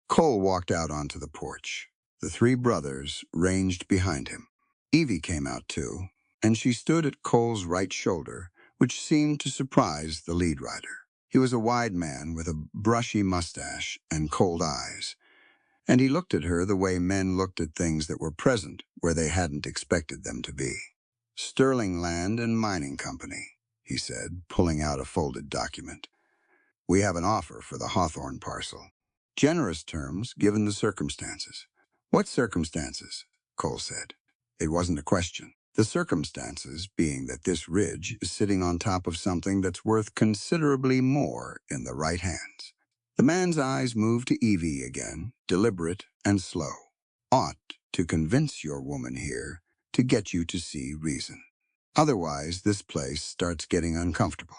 Cole walked out onto the porch. The 3 brothers ranged behind him. Evie came out too, and she stood at Cole's right shoulder, which seemed to surprise the lead rider. He was a wide man with a brushy mustache and cold eyes, and he looked at her the way men looked at things that were present where they hadn't expected them to be. Sterling Land and Mining Company, he said, pulling out a folded document. We have an offer for the Hawthorne parcel. Generous terms given the circumstances. What circumstances? Cole said. It wasn't a question. The circumstances being that this ridge is sitting on top of something that's worth considerably more in the right hands. The man's eyes moved to Evie again, deliberate and slow. Ought to convince your woman here to get you to see reason. Otherwise, this place starts getting uncomfortable.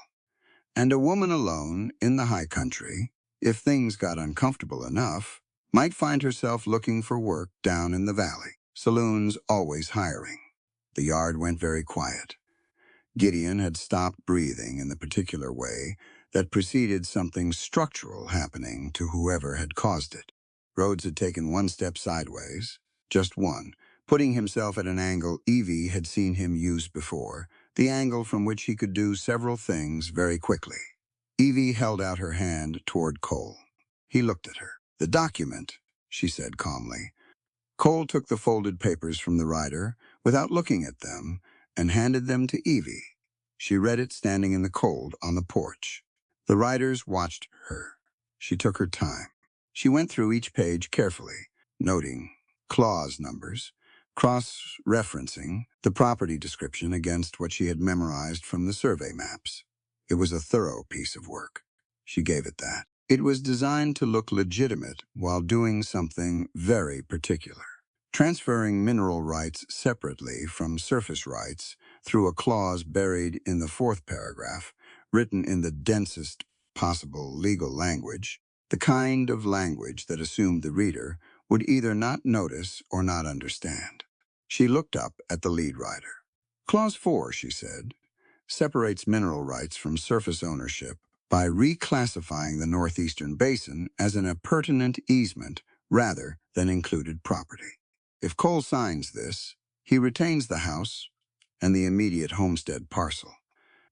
And a woman alone in the high country, if things got uncomfortable enough, might find herself looking for work down in the valley. Saloons always hiring. The yard went very quiet. Gideon had stopped breathing in the particular way that preceded something structural happening to whoever had caused it. Rhodes had taken 1 step sideways, just one, putting himself at an angle Evie had seen him use before, the angle from which he could do several things very quickly. Evie held out her hand toward Cole. He looked at her. The document, she said calmly. Cole took the folded papers from the rider without looking at them and handed them to Evie. She read it standing in the cold on the porch. The riders watched her. She took her time. She went through each page carefully, noting clause numbers, cross-referencing the property description against what she had memorized from the survey maps. It was a thorough piece of work. She gave it that. It was designed to look legitimate while doing something very particular. Transferring mineral rights separately from surface rights through a clause buried in the 4th paragraph, written in the densest possible legal language, the kind of language that assumed the reader would either not notice or not understand. She looked up at the lead rider. Clause 4, she said, separates mineral rights from surface ownership by reclassifying the northeastern basin as an appurtenant easement rather than included property. If Cole signs this, he retains the house and the immediate homestead parcel.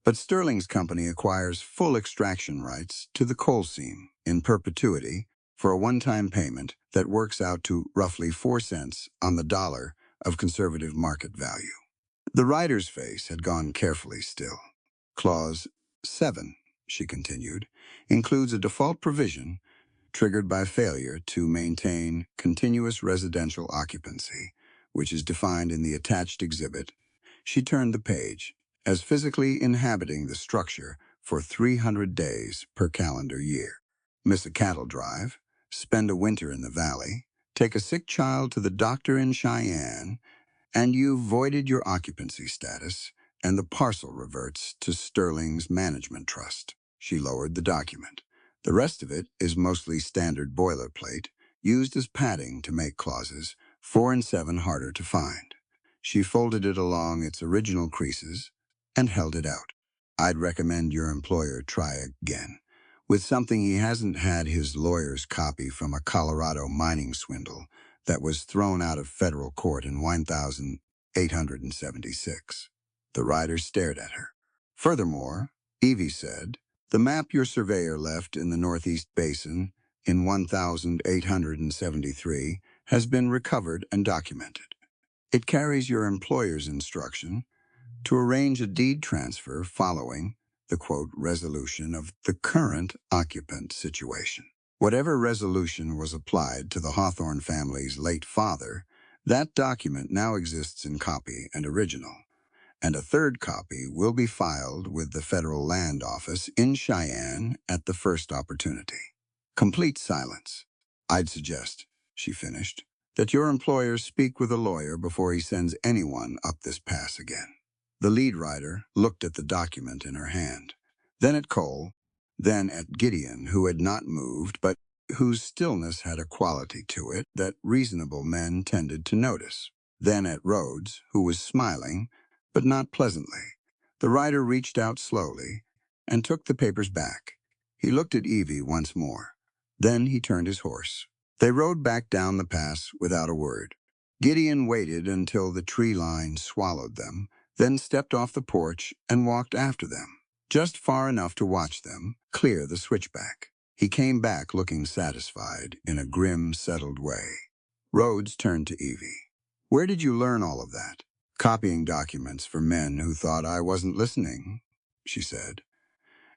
But Sterling's company acquires full extraction rights to the coal seam in perpetuity for a one-time payment that works out to roughly 4 cents on the dollar of conservative market value. The writer's face had gone carefully still. Clause 7, she continued, includes a default provision triggered by failure to maintain continuous residential occupancy, which is defined in the attached exhibit. She turned the page, as physically inhabiting the structure for 300 days per calendar year. Miss a cattle drive, spend a winter in the valley, take a sick child to the doctor in Cheyenne, and you've voided your occupancy status, and the parcel reverts to Sterling's management trust. She lowered the document. The rest of it is mostly standard boilerplate, used as padding to make clauses 4 and 7 harder to find. She folded it along its original creases and held it out. I'd recommend your employer try again, with something he hasn't had his lawyers copy from a Colorado mining swindle that was thrown out of federal court in 1876. The writer stared at her. Furthermore, Evie said, the map your surveyor left in the Northeast Basin in 1873 has been recovered and documented. It carries your employer's instruction to arrange a deed transfer following the, quote, resolution of the current occupant situation. Whatever resolution was applied to the Hawthorne family's late father, that document now exists in copy and original, and a third copy will be filed with the Federal Land Office in Cheyenne at the first opportunity. Complete silence. I'd suggest, she finished, that your employer speak with a lawyer before he sends anyone up this pass again. The lead writer looked at the document in her hand, then at Cole, then at Gideon, who had not moved, but whose stillness had a quality to it that reasonable men tended to notice, then at Rhodes, who was smiling, but not pleasantly. The writer reached out slowly and took the papers back. He looked at Evie once more. Then he turned his horse. They rode back down the pass without a word. Gideon waited until the tree line swallowed them, then stepped off the porch and walked after them, just far enough to watch them clear the switchback. He came back looking satisfied in a grim, settled way. Rhodes turned to Evie. Where did you learn all of that? Copying documents for men who thought I wasn't listening, she said,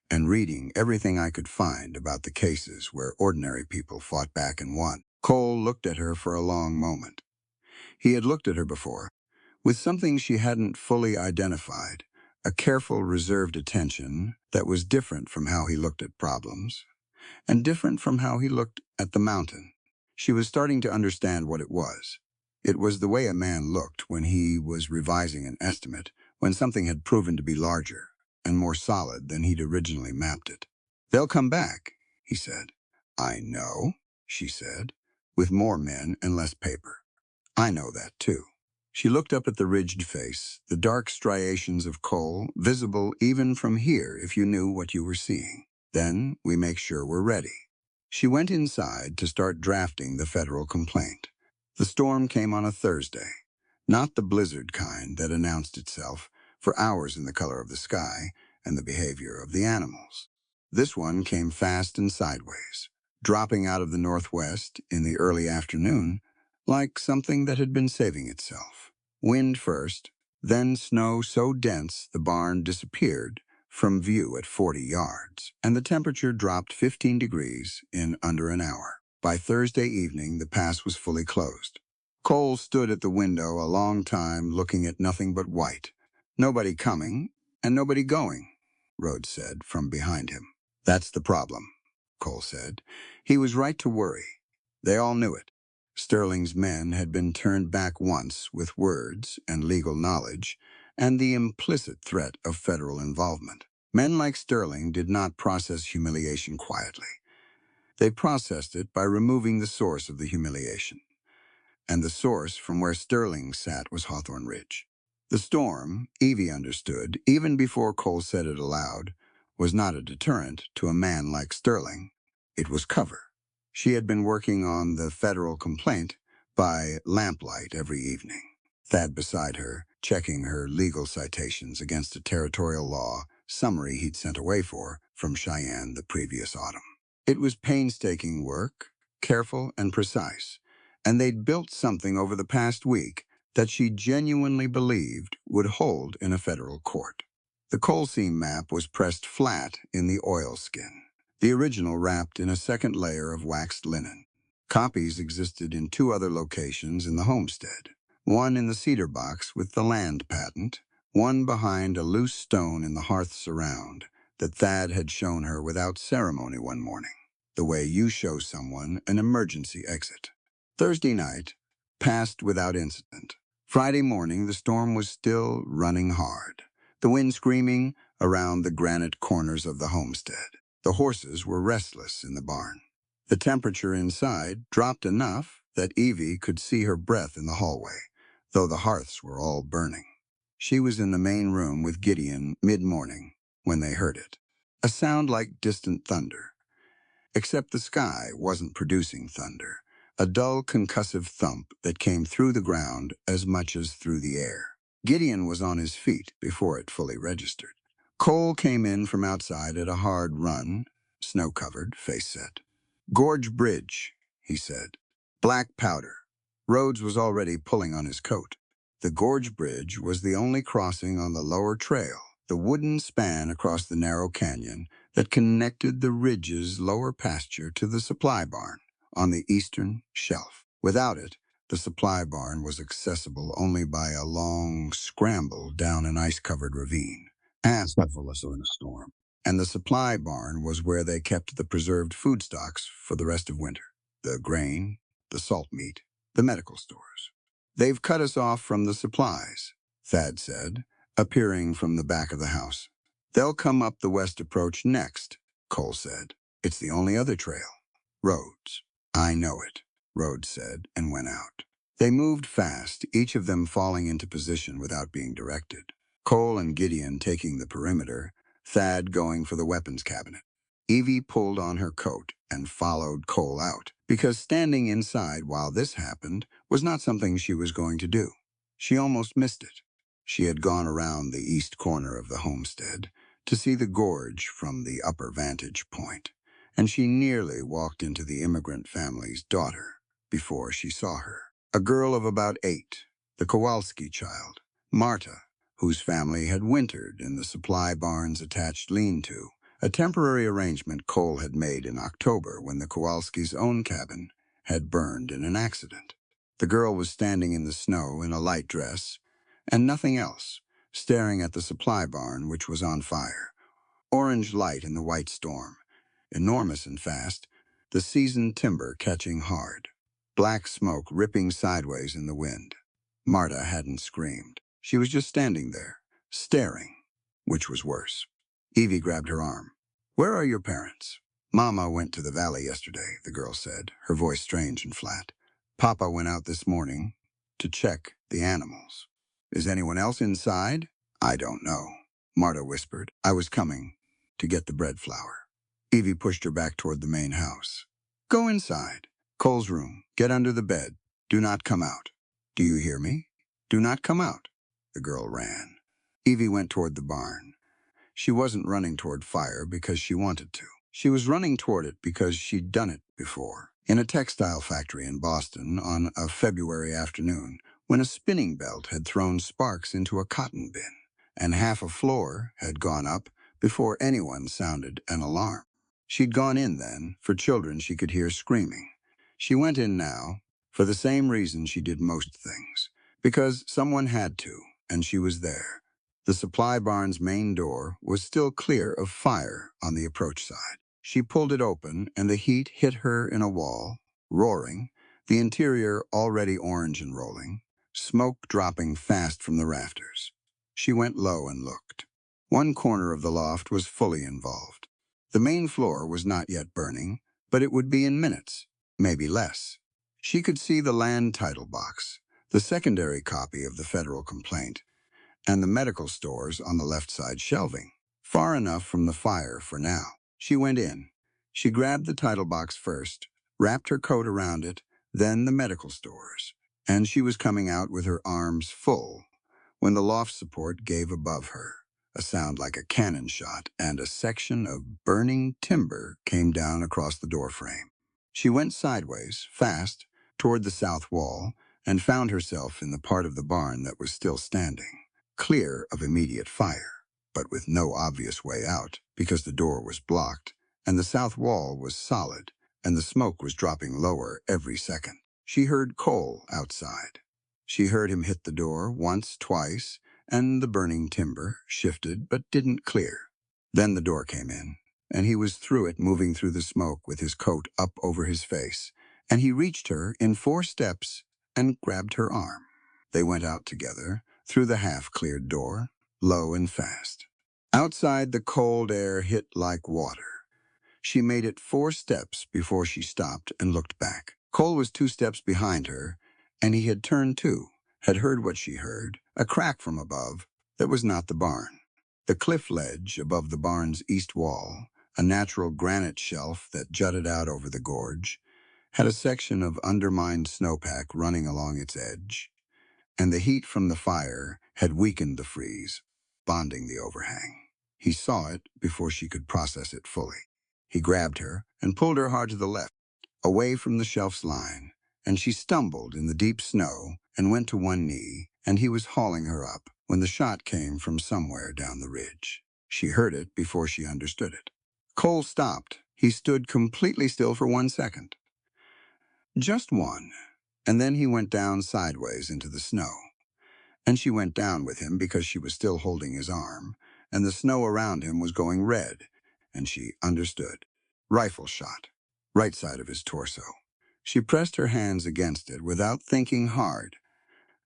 and reading everything I could find about the cases where ordinary people fought back and won. Cole looked at her for a long moment. He had looked at her before, with something she hadn't fully identified, a careful, reserved attention that was different from how he looked at problems, and different from how he looked at the mountain. She was starting to understand what it was. It was the way a man looked when he was revising an estimate, when something had proven to be larger and more solid than he'd originally mapped it. They'll come back, he said. I know, she said, with more men and less paper. I know that, too. She looked up at the ridged face, the dark striations of coal, visible even from here if you knew what you were seeing. Then we make sure we're ready. She went inside to start drafting the federal complaint. The storm came on a Thursday, not the blizzard kind that announced itself for hours in the color of the sky and the behavior of the animals. This one came fast and sideways, dropping out of the northwest in the early afternoon like something that had been saving itself. Wind first, then snow so dense the barn disappeared from view at 40 yards, and the temperature dropped 15 degrees in under an hour. By Thursday evening, the pass was fully closed. Cole stood at the window a long time looking at nothing but white. Nobody coming and nobody going, Rhodes said from behind him. That's the problem, Cole said. He was right to worry. They all knew it. Sterling's men had been turned back once with words and legal knowledge and the implicit threat of federal involvement. Men like Sterling did not process humiliation quietly. They processed it by removing the source of the humiliation. And the source from where Sterling sat was Hawthorne Ridge. The storm, Evie understood, even before Cole said it aloud, was not a deterrent to a man like Sterling. It was cover. She had been working on the federal complaint by lamplight every evening. Thad beside her, checking her legal citations against a territorial law summary he'd sent away for from Cheyenne the previous autumn. It was painstaking work, careful and precise, and they'd built something over the past week that she genuinely believed would hold in a federal court. The coal seam map was pressed flat in the oilskin, the original wrapped in a second layer of waxed linen. Copies existed in 2 other locations in the homestead, one in the cedar box with the land patent, one behind a loose stone in the hearth surround that Thad had shown her without ceremony one morning, the way you show someone an emergency exit. Thursday night passed without incident. Friday morning, the storm was still running hard, the wind screaming around the granite corners of the homestead. The horses were restless in the barn. The temperature inside dropped enough that Evie could see her breath in the hallway, though the hearths were all burning. She was in the main room with Gideon mid-morning when they heard it. A sound like distant thunder, except the sky wasn't producing thunder, a dull concussive thump that came through the ground as much as through the air. Gideon was on his feet before it fully registered. Cole came in from outside at a hard run, snow-covered, face set. "Gorge Bridge," he said. "Black powder." Rhodes was already pulling on his coat. The Gorge Bridge was the only crossing on the lower trail, the wooden span across the narrow canyon that connected the ridge's lower pasture to the supply barn on the eastern shelf. Without it, the supply barn was accessible only by a long scramble down an ice-covered ravine, as perilous in a storm. And the supply barn was where they kept the preserved food stocks for the rest of winter. The grain, the salt meat, the medical stores. "They've cut us off from the supplies," Thad said, appearing from the back of the house. "They'll come up the west approach next," Cole said. "It's the only other trail." "Rhodes." "I know it," Rhodes said, and went out. They moved fast, each of them falling into position without being directed. Cole and Gideon taking the perimeter, Thad going for the weapons cabinet. Evie pulled on her coat and followed Cole out, because standing inside while this happened was not something she was going to do. She almost missed it. She had gone around the east corner of the homestead to see the gorge from the upper vantage point, and she nearly walked into the immigrant family's daughter before she saw her. A girl of about 8, the Kowalski child, Marta, whose family had wintered in the supply barn's attached lean-to, a temporary arrangement Cole had made in October when the Kowalskis' own cabin had burned in an accident. The girl was standing in the snow in a light dress and nothing else, staring at the supply barn, which was on fire. Orange light in the white storm, enormous and fast, the seasoned timber catching hard, black smoke ripping sideways in the wind. Marta hadn't screamed. She was just standing there, staring, which was worse. Evie grabbed her arm. "Where are your parents?" "Mama went to the valley yesterday," the girl said, her voice strange and flat. "Papa went out this morning to check the animals." "Is anyone else inside?" "I don't know," Marta whispered. "I was coming to get the bread flour." Evie pushed her back toward the main house. "Go inside. Cole's room. Get under the bed. Do not come out. Do you hear me? Do not come out." The girl ran. Evie went toward the barn. She wasn't running toward fire because she wanted to. She was running toward it because she'd done it before, in a textile factory in Boston on a February afternoon when a spinning belt had thrown sparks into a cotton bin, and half a floor had gone up before anyone sounded an alarm. She'd gone in then for children she could hear screaming. She went in now for the same reason she did most things, because someone had to, and she was there. The supply barn's main door was still clear of fire on the approach side. She pulled it open, and the heat hit her in a wall, roaring, the interior already orange and rolling, smoke dropping fast from the rafters. She went low and looked. One corner of the loft was fully involved. The main floor was not yet burning, but it would be in minutes, maybe less. She could see the land title box, the secondary copy of the federal complaint, and the medical stores on the left side shelving, far enough from the fire for now. She went in. She grabbed the title box first, wrapped her coat around it, then the medical stores, and she was coming out with her arms full when the loft support gave above her. A sound like a cannon shot, and a section of burning timber came down across the doorframe. She went sideways, fast, toward the south wall, and found herself in the part of the barn that was still standing, clear of immediate fire, but with no obvious way out, because the door was blocked, and the south wall was solid, and the smoke was dropping lower every second. She heard Cole outside. She heard him hit the door once, twice, and the burning timber shifted but didn't clear. Then the door came in, and he was through it, moving through the smoke with his coat up over his face, and he reached her in 4 steps and grabbed her arm. They went out together, through the half-cleared door, low and fast. Outside, the cold air hit like water. She made it 4 steps before she stopped and looked back. Cole was 2 steps behind her, and he had turned too, had heard what she heard, a crack from above that was not the barn. The cliff ledge above the barn's east wall, a natural granite shelf that jutted out over the gorge, had a section of undermined snowpack running along its edge, and the heat from the fire had weakened the freeze, bonding the overhang. He saw it before she could process it fully. He grabbed her and pulled her hard to the left, away from the shelf's line, and she stumbled in the deep snow and went to one knee, and he was hauling her up when the shot came from somewhere down the ridge. She heard it before she understood it. Cole stopped. He stood completely still for 1 second. Just one, and then he went down sideways into the snow. And she went down with him because she was still holding his arm, and the snow around him was going red, and she understood. Rifle shot, right side of his torso. She pressed her hands against it without thinking hard,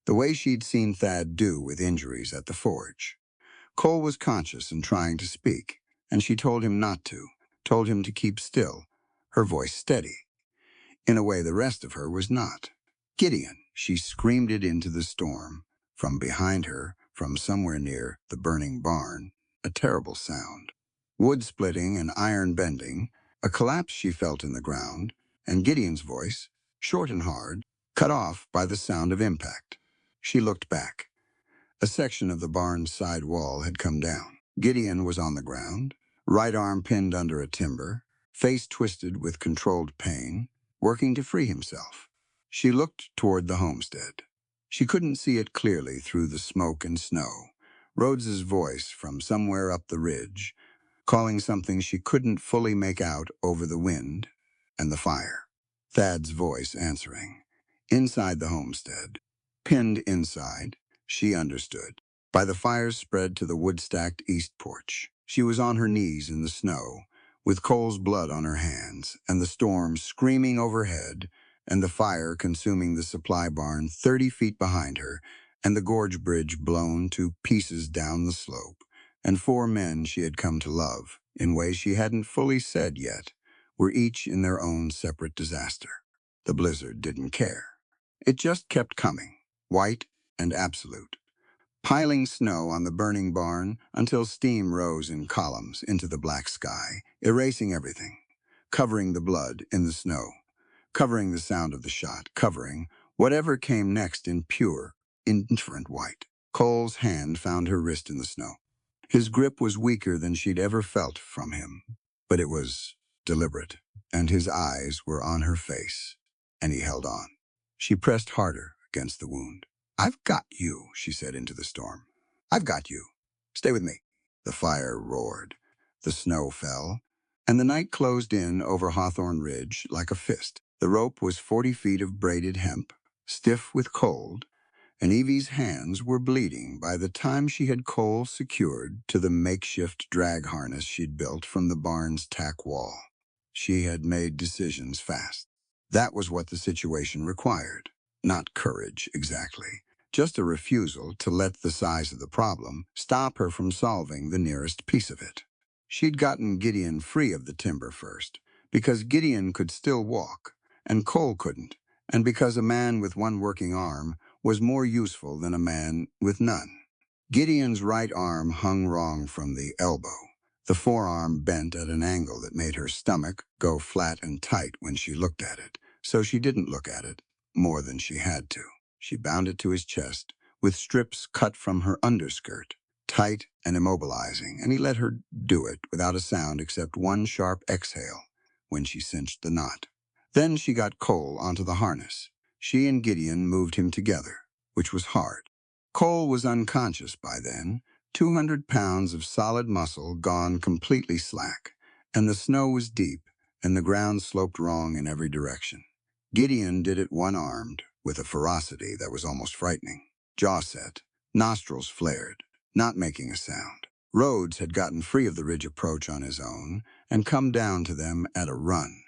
the way she'd seen Thad do with injuries at the forge. Cole was conscious and trying to speak, and she told him not to, told him to keep still, her voice steady, in a way the rest of her was not. Gideon, she screamed it into the storm. From behind her, from somewhere near the burning barn, a terrible sound. Wood splitting and iron bending, a collapse she felt in the ground, and Gideon's voice, short and hard, cut off by the sound of impact. She looked back. A section of the barn's side wall had come down. Gideon was on the ground, right arm pinned under a timber, face twisted with controlled pain, working to free himself. She looked toward the homestead. She couldn't see it clearly through the smoke and snow. Rhodes's voice from somewhere up the ridge, calling something she couldn't fully make out over the wind and the fire. Thad's voice answering. Inside the homestead, pinned inside, she understood. By the fire's spread to the wood-stacked east porch. She was on her knees in the snow, with Cole's blood on her hands, and the storm screaming overhead, and the fire consuming the supply barn 30 feet behind her, and the gorge bridge blown to pieces down the slope, and 4 men she had come to love, in ways she hadn't fully said yet, were each in their own separate disaster. The blizzard didn't care. It just kept coming, white and absolute, piling snow on the burning barn until steam rose in columns into the black sky, erasing everything, covering the blood in the snow, covering the sound of the shot, covering whatever came next in pure, indifferent white. Cole's hand found her wrist in the snow. His grip was weaker than she'd ever felt from him, but it was deliberate, and his eyes were on her face, and he held on. She pressed harder against the wound. "I've got you," she said into the storm. "I've got you. Stay with me." The fire roared. The snow fell, and the night closed in over Hawthorne Ridge like a fist. The rope was 40 feet of braided hemp, stiff with cold, and Evie's hands were bleeding by the time she had Cole secured to the makeshift drag harness she'd built from the barn's tack wall. She had made decisions fast. That was what the situation required. Not courage, exactly. Just a refusal to let the size of the problem stop her from solving the nearest piece of it. She'd gotten Gideon free of the timber first, because Gideon could still walk, and Cole couldn't, and because a man with one working arm was more useful than a man with none. Gideon's right arm hung wrong from the elbow. The forearm bent at an angle that made her stomach go flat and tight when she looked at it, so she didn't look at it more than she had to. She bound it to his chest with strips cut from her underskirt. tight and immobilizing, and he let her do it without a sound except one sharp exhale when she cinched the knot. Then she got Cole onto the harness. She and Gideon moved him together, which was hard. Cole was unconscious by then, 200 pounds of solid muscle gone completely slack, and the snow was deep, and the ground sloped wrong in every direction. Gideon did it one-armed, with a ferocity that was almost frightening. Jaw set, nostrils flared, not making a sound. Rhodes had gotten free of the ridge approach on his own and come down to them at a run,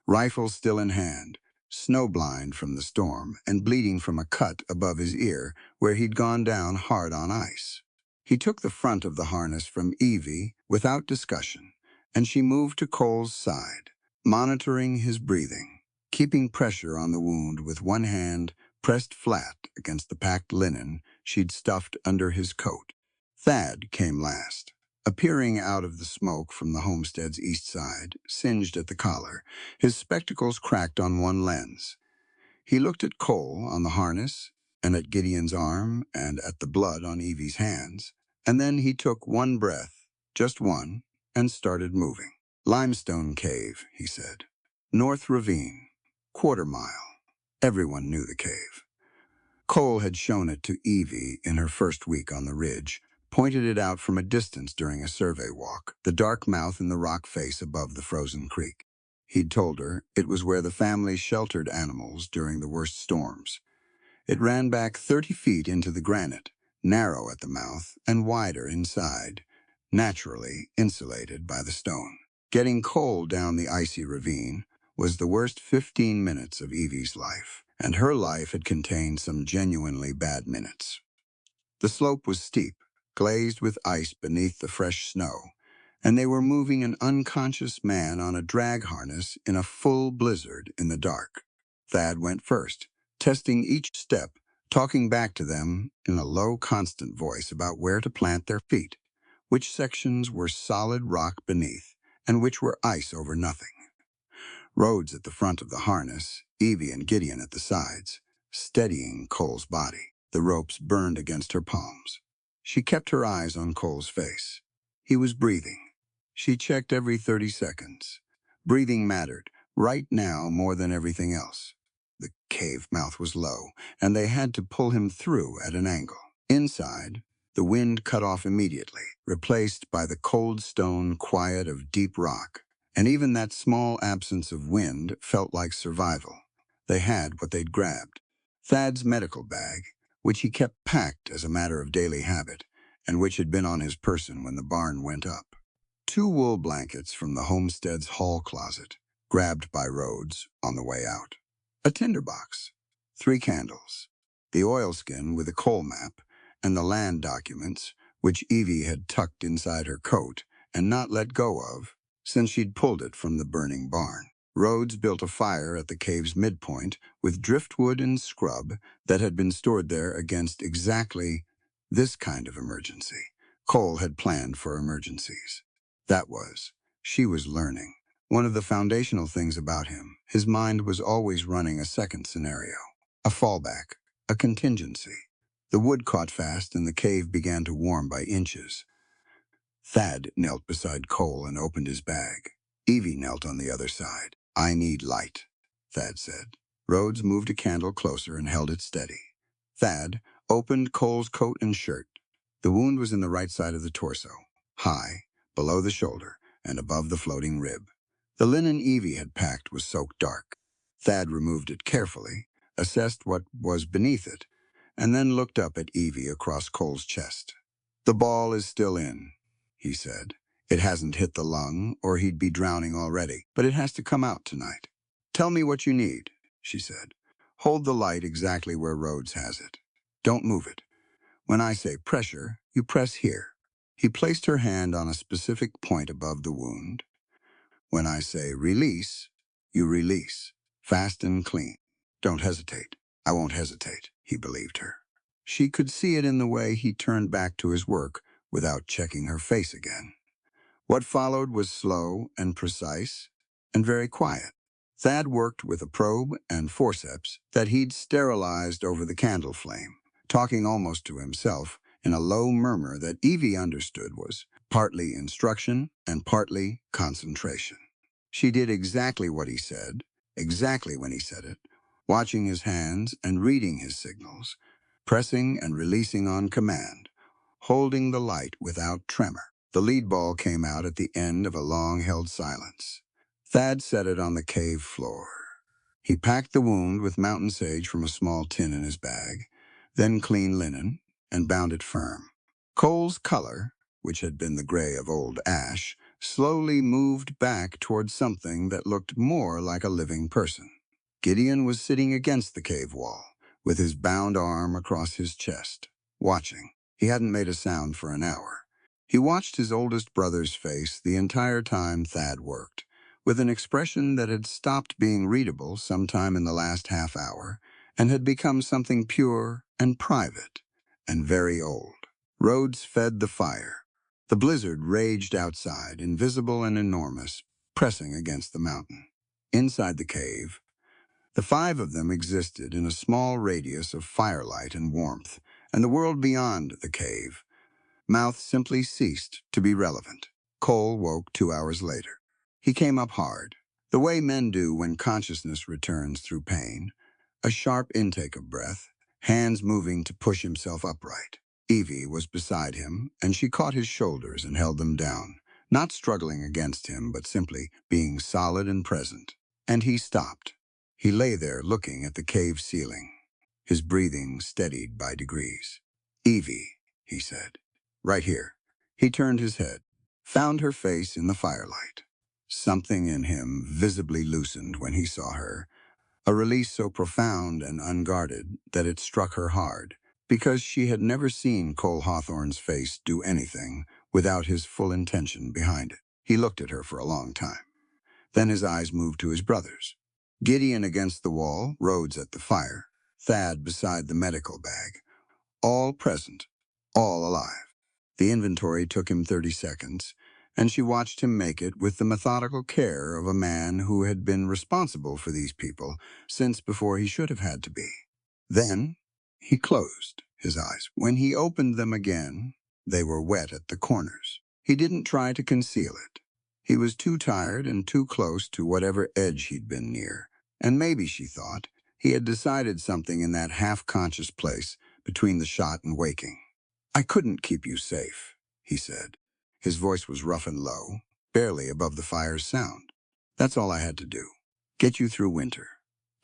rifle still in hand, snowblind from the storm and bleeding from a cut above his ear where he'd gone down hard on ice. He took the front of the harness from Evie without discussion, and she moved to Cole's side, monitoring his breathing, keeping pressure on the wound with one hand pressed flat against the packed linen she'd stuffed under his coat. Thad came last, appearing out of the smoke from the homestead's east side, singed at the collar, his spectacles cracked on one lens. He looked at Cole on the harness, and at Gideon's arm, and at the blood on Evie's hands, and then he took one breath, just one, and started moving. Limestone Cave, he said. North Ravine. Quarter-mile. Everyone knew the cave. Cole had shown it to Evie in her first week on the ridge, pointed it out from a distance during a survey walk, the dark mouth in the rock face above the frozen creek. He'd told her it was where the family sheltered animals during the worst storms. It ran back 30 feet into the granite, narrow at the mouth and wider inside, naturally insulated by the stone. Getting Cole down the icy ravine was the worst 15 minutes of Evie's life, and her life had contained some genuinely bad minutes. The slope was steep, glazed with ice beneath the fresh snow, and they were moving an unconscious man on a drag harness in a full blizzard in the dark. Thad went first, testing each step, talking back to them in a low, constant voice about where to plant their feet, which sections were solid rock beneath, and which were ice over nothing. Rhodes at the front of the harness, Evie and Gideon at the sides, steadying Cole's body. The ropes burned against her palms. She kept her eyes on Cole's face. He was breathing. She checked every 30 seconds. Breathing mattered, right now more than everything else. The cave mouth was low, and they had to pull him through at an angle. Inside, the wind cut off immediately, replaced by the cold stone quiet of deep rock. And even that small absence of wind felt like survival. They had what they'd grabbed. Thad's medical bag, which he kept packed as a matter of daily habit, and which had been on his person when the barn went up. 2 wool blankets from the homestead's hall closet, grabbed by Rhodes on the way out. A tinderbox, 3 candles, the oilskin with a coal map, and the land documents, which Evie had tucked inside her coat and not let go of since she'd pulled it from the burning barn. Rhodes built a fire at the cave's midpoint with driftwood and scrub that had been stored there against exactly this kind of emergency. Cole had planned for emergencies. That was, she was learning. One of the foundational things about him, his mind was always running a second scenario, a fallback, a contingency. The wood caught fast and the cave began to warm by inches. Thad knelt beside Cole and opened his bag. Evie knelt on the other side. "I need light," Thad said. Rhodes moved a candle closer and held it steady. Thad opened Cole's coat and shirt. The wound was in the right side of the torso, high, below the shoulder, and above the floating rib. The linen Evie had packed was soaked dark. Thad removed it carefully, assessed what was beneath it, and then looked up at Evie across Cole's chest. "The ball is still in," he said. "It hasn't hit the lung, or he'd be drowning already, but it has to come out tonight." "Tell me what you need," she said. "Hold the light exactly where Rhodes has it. Don't move it. When I say pressure, you press here." He placed her hand on a specific point above the wound. "When I say release, you release. Fast and clean. Don't hesitate." "I won't hesitate," he believed her. She could see it in the way he turned back to his work without checking her face again. What followed was slow and precise and very quiet. Thad worked with a probe and forceps that he'd sterilized over the candle flame, talking almost to himself in a low murmur that Evie understood was partly instruction and partly concentration. She did exactly what he said, exactly when he said it, watching his hands and reading his signals, pressing and releasing on command, holding the light without tremor. The lead ball came out at the end of a long-held silence. Thad set it on the cave floor. He packed the wound with mountain sage from a small tin in his bag, then clean linen, and bound it firm. Cole's color, which had been the gray of old ash, slowly moved back toward something that looked more like a living person. Gideon was sitting against the cave wall, with his bound arm across his chest, watching. He hadn't made a sound for an hour. He watched his oldest brother's face the entire time Thad worked, with an expression that had stopped being readable sometime in the last half hour and had become something pure and private and very old. Rhodes fed the fire. The blizzard raged outside, invisible and enormous, pressing against the mountain. Inside the cave, the five of them existed in a small radius of firelight and warmth, and the world beyond the cave. Mouth simply ceased to be relevant. Cole woke 2 hours later. He came up hard, the way men do when consciousness returns through pain, a sharp intake of breath, hands moving to push himself upright. Evie was beside him, and she caught his shoulders and held them down, not struggling against him, but simply being solid and present. And he stopped. He lay there looking at the cave ceiling, his breathing steadied by degrees. "Evie," he said. "Right here." He turned his head, found her face in the firelight. Something in him visibly loosened when he saw her, a release so profound and unguarded that it struck her hard, because she had never seen Cole Hawthorne's face do anything without his full intention behind it. He looked at her for a long time. Then his eyes moved to his brothers. Gideon against the wall, Rhodes at the fire, Thad beside the medical bag. All present, all alive. The inventory took him 30 seconds, and she watched him make it with the methodical care of a man who had been responsible for these people since before he should have had to be. Then he closed his eyes. When he opened them again, they were wet at the corners. He didn't try to conceal it. He was too tired and too close to whatever edge he'd been near. And maybe, she thought, he had decided something in that half-conscious place between the shot and waking. "I couldn't keep you safe," he said. His voice was rough and low, barely above the fire's sound. "That's all I had to do. Get you through winter.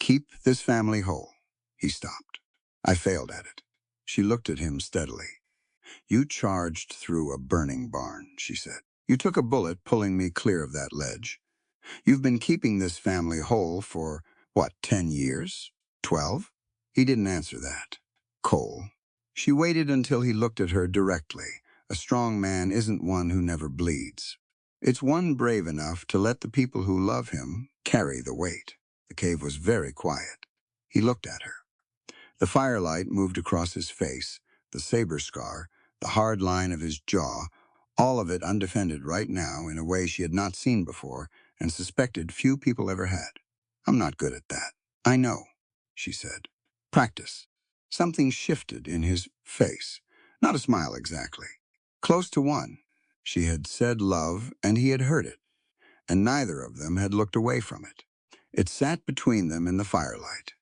Keep this family whole." He stopped. "I failed at it." She looked at him steadily. "You charged through a burning barn," she said. "You took a bullet pulling me clear of that ledge. You've been keeping this family whole for, what, 10 years? 12? He didn't answer that. Cole. She waited until he looked at her directly. A strong man isn't one who never bleeds. It's one brave enough to let the people who love him carry the weight. The cave was very quiet. He looked at her. The firelight moved across his face, the saber scar, the hard line of his jaw, all of it undefended right now in a way she had not seen before and suspected few people ever had. "I'm not good at that." "I know," she said. "Practice." Something shifted in his face. Not a smile exactly. Close to one. She had said love, and he had heard it, and neither of them had looked away from it. It sat between them in the firelight,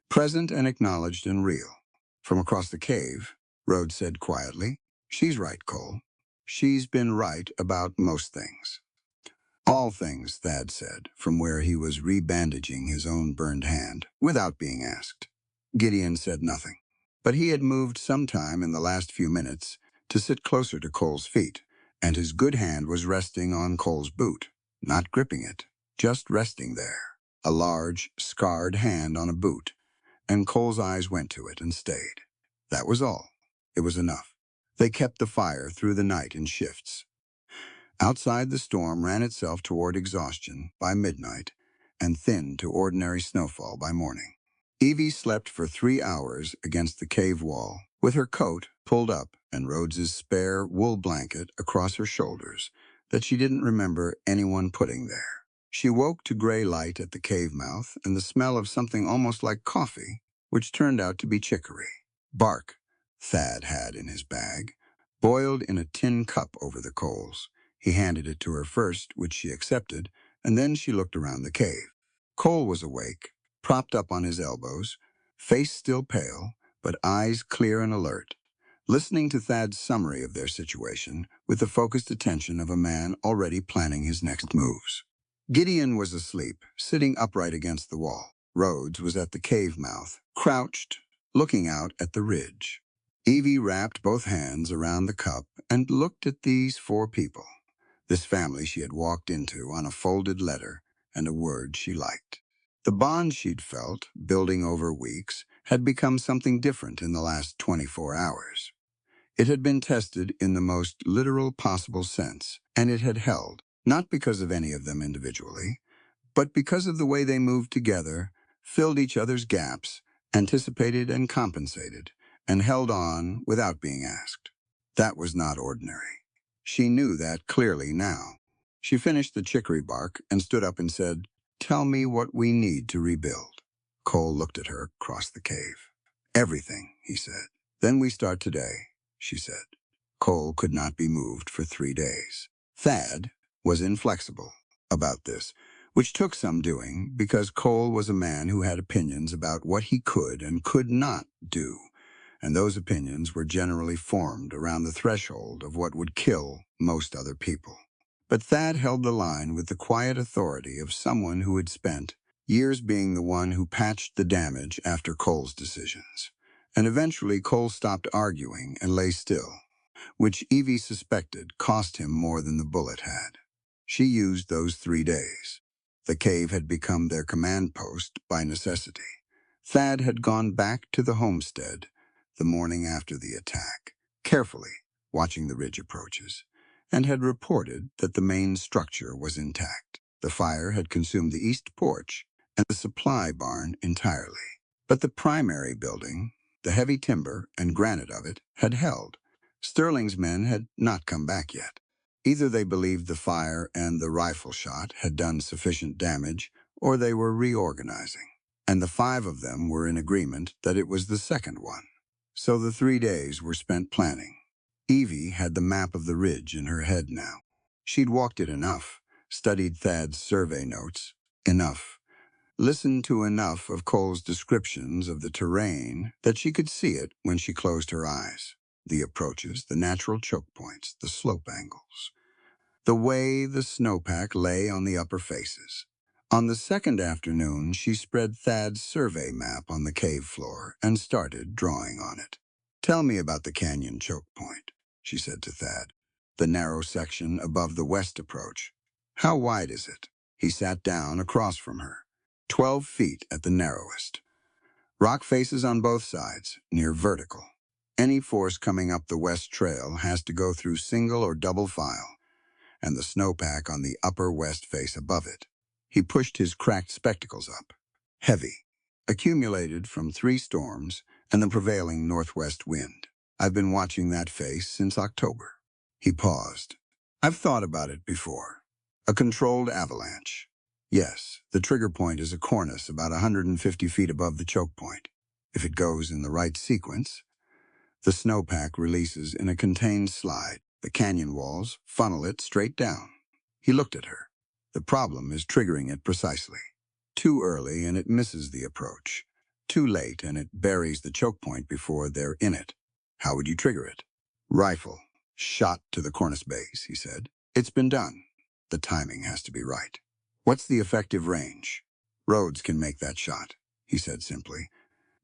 present and acknowledged and real. From across the cave, Rhodes said quietly, "She's right, Cole. She's been right about most things." "All things," Thad said, from where he was rebandaging his own burned hand, without being asked. Gideon said nothing, but he had moved sometime in the last few minutes to sit closer to Cole's feet, and his good hand was resting on Cole's boot, not gripping it, just resting there. A large, scarred hand on a boot, and Cole's eyes went to it and stayed. That was all. It was enough. They kept the fire through the night in shifts. Outside, the storm ran itself toward exhaustion by midnight and thinned to ordinary snowfall by morning. Evie slept for 3 hours against the cave wall, with her coat pulled up and Rhodes's spare wool blanket across her shoulders that she didn't remember anyone putting there. She woke to gray light at the cave mouth and the smell of something almost like coffee, which turned out to be chicory. Bark, Thad had in his bag, boiled in a tin cup over the coals. He handed it to her first, which she accepted, and then she looked around the cave. Cole was awake, propped up on his elbows, face still pale, but eyes clear and alert, listening to Thad's summary of their situation with the focused attention of a man already planning his next moves. Gideon was asleep, sitting upright against the wall. Rhodes was at the cave mouth, crouched, looking out at the ridge. Evie wrapped both hands around the cup and looked at these four people, this family she had walked into on a folded letter and a word she liked. The bond she'd felt, building over weeks, had become something different in the last 24 hours. It had been tested in the most literal possible sense, and it had held, not because of any of them individually, but because of the way they moved together, filled each other's gaps, anticipated and compensated, and held on without being asked. That was not ordinary. She knew that clearly now. She finished the chicory bark and stood up and said, "Tell me what we need to rebuild." Cole looked at her across the cave. "Everything," he said. "Then we start today," she said. Cole could not be moved for 3 days. Thad was inflexible about this, which took some doing because Cole was a man who had opinions about what he could and could not do, and those opinions were generally formed around the threshold of what would kill most other people. But Thad held the line with the quiet authority of someone who had spent years being the one who patched the damage after Cole's decisions. And eventually Cole stopped arguing and lay still, which Evie suspected cost him more than the bullet had. She used those 3 days. The cave had become their command post by necessity. Thad had gone back to the homestead the morning after the attack, carefully watching the ridge approaches, and had reported that the main structure was intact. The fire had consumed the east porch and the supply barn entirely. But the primary building, the heavy timber and granite of it, had held. Sterling's men had not come back yet. Either they believed the fire and the rifle shot had done sufficient damage, or they were reorganizing. And the 5 of them were in agreement that it was the second one. So the 3 days were spent planning. Evie had the map of the ridge in her head now. She'd walked it enough, studied Thad's survey notes enough, listened to enough of Cole's descriptions of the terrain that she could see it when she closed her eyes. The approaches, the natural choke points, the slope angles, the way the snowpack lay on the upper faces. On the second afternoon, she spread Thad's survey map on the cave floor and started drawing on it. "Tell me about the canyon choke point," she said to Thad. "The narrow section above the west approach. How wide is it?" He sat down across from her. 12 feet at the narrowest. Rock faces on both sides, near vertical. Any force coming up the west trail has to go through single or double file, and the snowpack on the upper west face above it. He pushed his cracked spectacles up. Heavy, accumulated from 3 storms and the prevailing northwest wind. "I've been watching that face since October." He paused. "I've thought about it before. A controlled avalanche. Yes, the trigger point is a cornice about 150 feet above the choke point. If it goes in the right sequence, the snowpack releases in a contained slide. The canyon walls funnel it straight down." He looked at her. "The problem is triggering it precisely. Too early and it misses the approach. Too late and it buries the choke point before they're in it. How would you trigger it?" "Rifle. Shot to the cornice base," he said. "It's been done. The timing has to be right." "What's the effective range?" "Rhodes can make that shot," he said simply.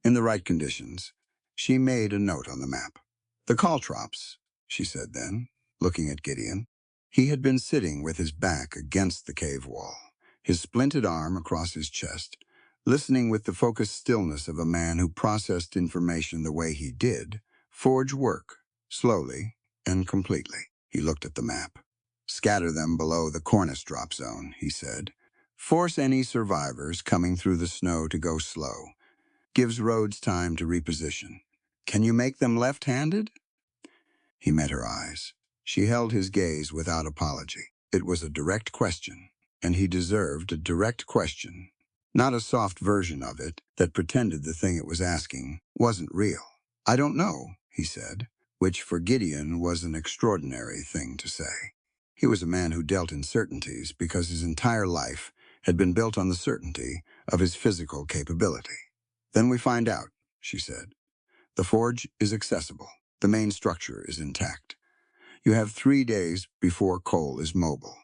"In the right conditions." She made a note on the map. "The caltrops," she said then, looking at Gideon. He had been sitting with his back against the cave wall, his splinted arm across his chest, listening with the focused stillness of a man who processed information the way he did, forge work, slowly and completely. He looked at the map. "Scatter them below the cornice drop zone," he said. "Force any survivors coming through the snow to go slow. Gives Rhodes time to reposition. Can you make them left-handed?" He met her eyes. She held his gaze without apology. It was a direct question, and he deserved a direct question, not a soft version of it that pretended the thing it was asking wasn't real. "I don't know," he said, which for Gideon was an extraordinary thing to say. He was a man who dealt in certainties because his entire life had been built on the certainty of his physical capability. Then we find out, she said. The forge is accessible. The main structure is intact. You have 3 days before coal is mobile.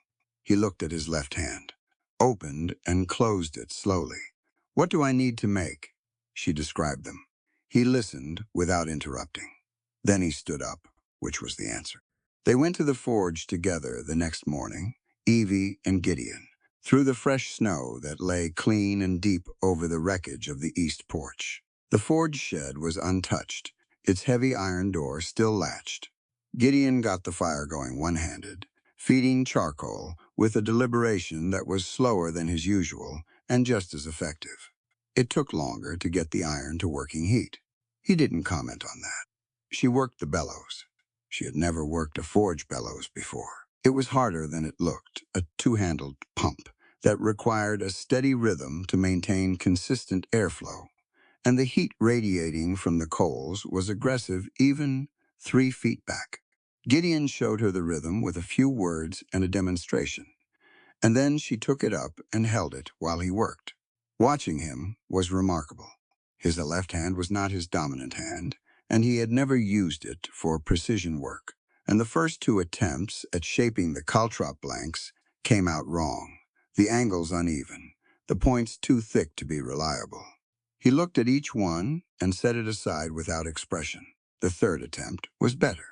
He looked at his left hand, opened and closed it slowly. What do I need to make? She described them. He listened without interrupting. Then he stood up, which was the answer. They went to the forge together the next morning, Evie and Gideon, through the fresh snow that lay clean and deep over the wreckage of the east porch. The forge shed was untouched, its heavy iron door still latched. Gideon got the fire going one-handed, feeding charcoal with a deliberation that was slower than his usual and just as effective. It took longer to get the iron to working heat. He didn't comment on that. She worked the bellows. She had never worked a forge bellows before. It was harder than it looked, a two-handled pump that required a steady rhythm to maintain consistent airflow. And the heat radiating from the coals was aggressive even 3 feet back. Gideon showed her the rhythm with a few words and a demonstration, and then she took it up and held it while he worked. Watching him was remarkable. His left hand was not his dominant hand, and he had never used it for precision work, and the first 2 attempts at shaping the caltrop blanks came out wrong, the angles uneven, the points too thick to be reliable. He looked at each one and set it aside without expression. The 3rd attempt was better.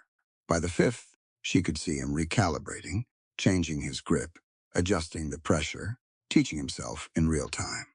By the 5th, she could see him recalibrating, changing his grip, adjusting the pressure, teaching himself in real time.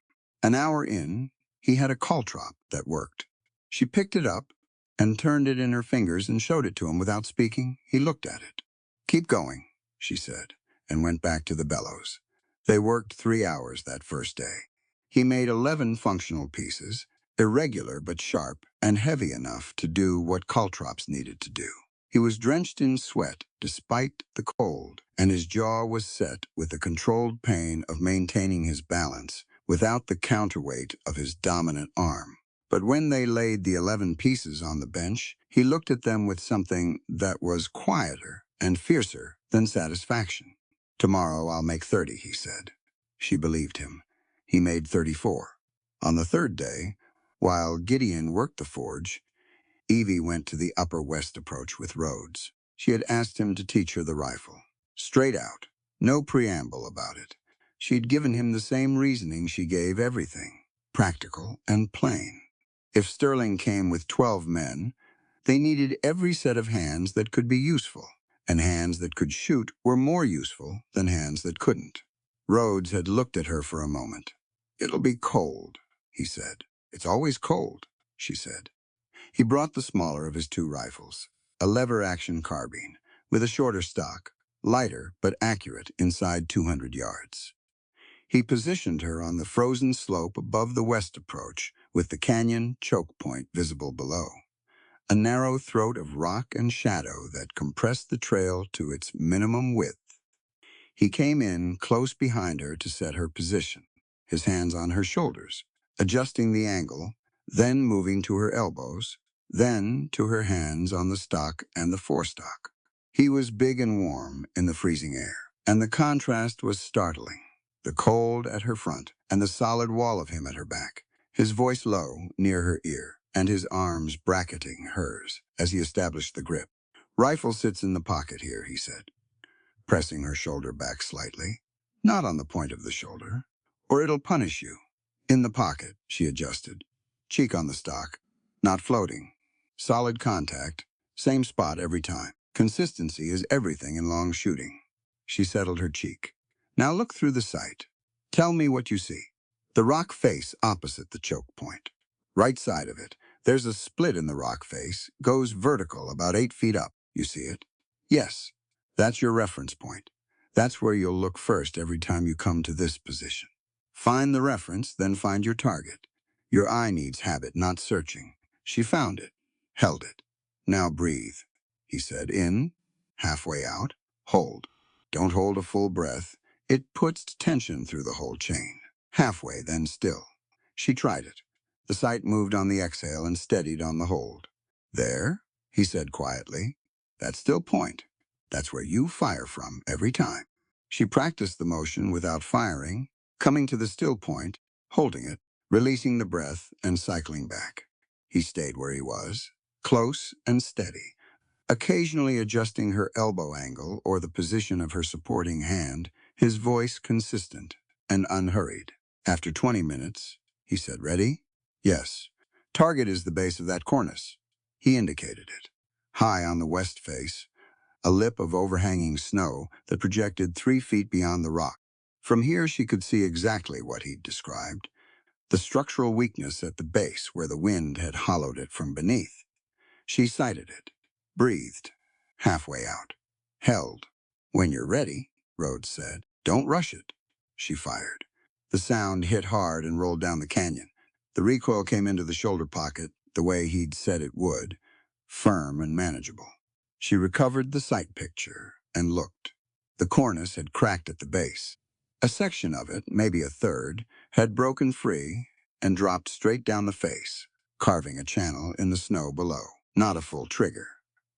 An hour in, he had a caltrop that worked. She picked it up and turned it in her fingers and showed it to him without speaking. He looked at it. "Keep going," she said, and went back to the bellows. They worked 3 hours that first day. He made 11 functional pieces, irregular but sharp and heavy enough to do what caltrops needed to do. He was drenched in sweat despite the cold, and his jaw was set with the controlled pain of maintaining his balance without the counterweight of his dominant arm. But when they laid the 11 pieces on the bench, he looked at them with something that was quieter and fiercer than satisfaction. "Tomorrow I'll make 30, he said. She believed him. He made 34. On the 3rd day, while Gideon worked the forge, Evie went to the Upper West approach with Rhodes. She had asked him to teach her the rifle. Straight out. No preamble about it. She'd given him the same reasoning she gave everything. Practical and plain. If Sterling came with 12 men, they needed every set of hands that could be useful, and hands that could shoot were more useful than hands that couldn't. Rhodes had looked at her for a moment. "It'll be cold," he said. "It's always cold," she said. He brought the smaller of his 2 rifles, a lever-action carbine, with a shorter stock, lighter but accurate inside 200 yards. He positioned her on the frozen slope above the west approach, with the canyon choke point visible below, a narrow throat of rock and shadow that compressed the trail to its minimum width. He came in close behind her to set her position, his hands on her shoulders, adjusting the angle, then moving to her elbows, then to her hands on the stock and the forestock. He was big and warm in the freezing air, and the contrast was startling. The cold at her front and the solid wall of him at her back, his voice low near her ear, and his arms bracketing hers as he established the grip. "Rifle sits in the pocket here," he said, pressing her shoulder back slightly. "Not on the point of the shoulder, or it'll punish you." "In the pocket," she adjusted. "Cheek on the stock. Not floating. Solid contact. Same spot every time. Consistency is everything in long shooting." She settled her cheek. "Now look through the sight. Tell me what you see." "The rock face opposite the choke point. Right side of it. There's a split in the rock face. Goes vertical about 8 feet up. You see it?" "Yes. That's your reference point. That's where you'll look first every time you come to this position. Find the reference, then find your target. Your eye needs habit, not searching." She found it, held it. "Now breathe," he said. "In, halfway out, hold. Don't hold a full breath. It puts tension through the whole chain. Halfway, then still." She tried it. The sight moved on the exhale and steadied on the hold. "There?" he said quietly. That's still point. That's where you fire from every time. She practiced the motion without firing, coming to the still point, holding it, releasing the breath, and cycling back. He stayed where he was, close and steady, occasionally adjusting her elbow angle or the position of her supporting hand, his voice consistent and unhurried. After 20 minutes, he said, "Ready?" "Yes. Target is the base of that cornice." He indicated it. High on the west face, a lip of overhanging snow that projected 3 feet beyond the rock. From here she could see exactly what he'd described, the structural weakness at the base where the wind had hollowed it from beneath. She sighted it, breathed, halfway out, held. "When you're ready," Rhodes said. "Don't rush it." She fired. The sound hit hard and rolled down the canyon. The recoil came into the shoulder pocket the way he'd said it would, firm and manageable. She recovered the sight picture and looked. The cornice had cracked at the base. A section of it, maybe a third, had broken free and dropped straight down the face, carving a channel in the snow below. Not a full trigger,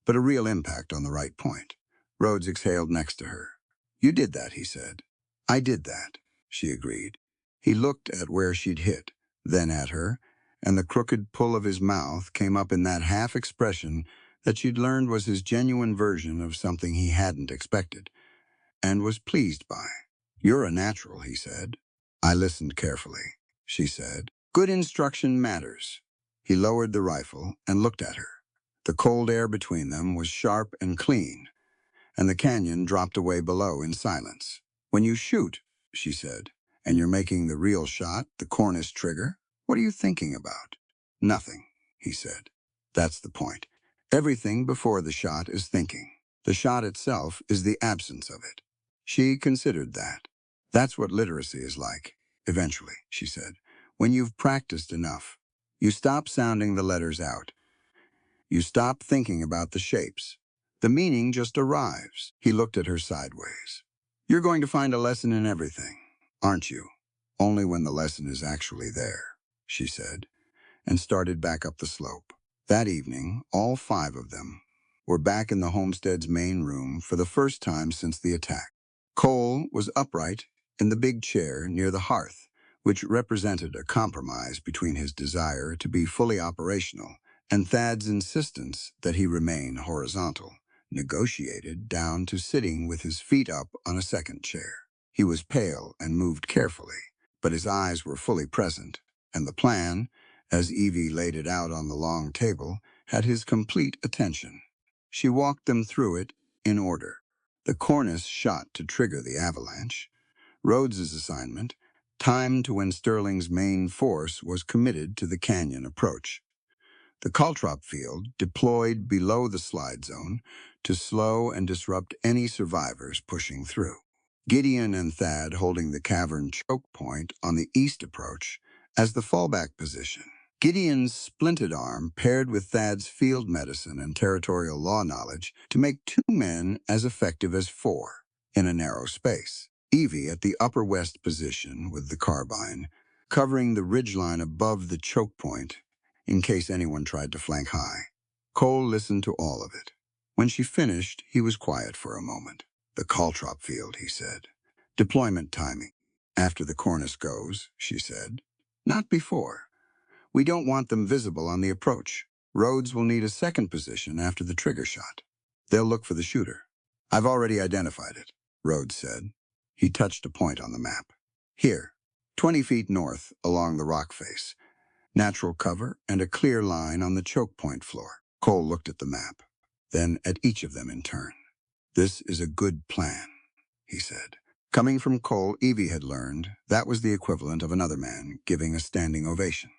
but a real impact on the right point. Rhodes exhaled next to her. "You did that," he said. "I did that," she agreed. He looked at where she'd hit, then at her, and the crooked pull of his mouth came up in that half expression that she'd learned was his genuine version of something he hadn't expected, and was pleased by. "You're a natural," he said. "I listened carefully," she said. "Good instruction matters." He lowered the rifle and looked at her. The cold air between them was sharp and clean, and the canyon dropped away below in silence. "When you shoot," she said, "and you're making the real shot, the cornice trigger, what are you thinking about?" "Nothing," he said. "That's the point. Everything before the shot is thinking. The shot itself is the absence of it." She considered that. "That's what literacy is like, eventually," she said. "When you've practiced enough, you stop sounding the letters out. You stop thinking about the shapes. The meaning just arrives." He looked at her sideways. "You're going to find a lesson in everything, aren't you?" "Only when the lesson is actually there," she said, and started back up the slope. That evening, all 5 of them were back in the homestead's main room for the first time since the attack. Cole was upright in the big chair near the hearth, which represented a compromise between his desire to be fully operational and Thad's insistence that he remain horizontal, negotiated down to sitting with his feet up on a second chair. He was pale and moved carefully, but his eyes were fully present, and the plan, as Evie laid it out on the long table, had his complete attention. She walked them through it in order. The cornice shot to trigger the avalanche. Rhodes's assignment, timed to when Sterling's main force was committed to the canyon approach. The caltrop field deployed below the slide zone to slow and disrupt any survivors pushing through. Gideon and Thad holding the cavern choke point on the east approach as the fallback position. Gideon's splinted arm paired with Thad's field medicine and territorial law knowledge to make 2 men as effective as 4 in a narrow space. Evie at the upper west position with the carbine, covering the ridgeline above the choke point in case anyone tried to flank high. Cole listened to all of it. When she finished, he was quiet for a moment. "The caltrop field," he said. "Deployment timing. After the cornice goes," she said. "Not before. We don't want them visible on the approach. Rhodes will need a second position after the trigger shot. They'll look for the shooter." "I've already identified it," Rhodes said. He touched a point on the map. "Here, 20 feet north along the rock face. Natural cover and a clear line on the choke point floor." Cole looked at the map, then at each of them in turn. "This is a good plan," he said. Coming from Cole, Evie had learned that was the equivalent of another man giving a standing ovation.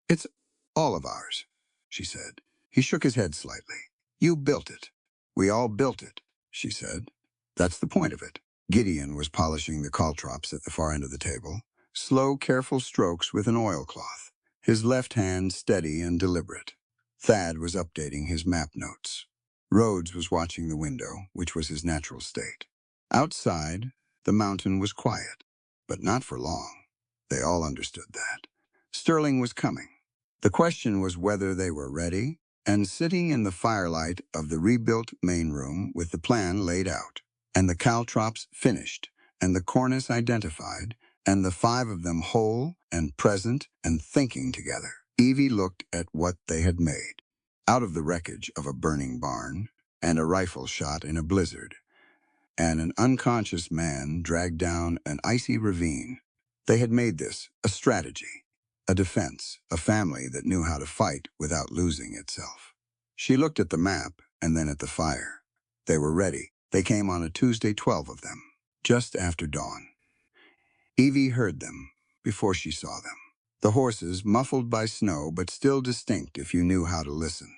"It's all of ours," she said. He shook his head slightly. "You built it." "We all built it," she said. "That's the point of it." Gideon was polishing the caltrops at the far end of the table, slow, careful strokes with an oilcloth, his left hand steady and deliberate. Thad was updating his map notes. Rhodes was watching the window, which was his natural state. Outside, the mountain was quiet, but not for long. They all understood that. Sterling was coming. The question was whether they were ready and sitting in the firelight of the rebuilt main room with the plan laid out, and the caltrops finished, and the cornice identified, and the five of them whole and present and thinking together, Evie looked at what they had made. Out of the wreckage of a burning barn, and a rifle shot in a blizzard, and an unconscious man dragged down an icy ravine, they had made this a strategy, a defense, a family that knew how to fight without losing itself. She looked at the map and then at the fire. They were ready. They came on a Tuesday, 12 of them, just after dawn. Evie heard them before she saw them. The horses, muffled by snow but still distinct if you knew how to listen,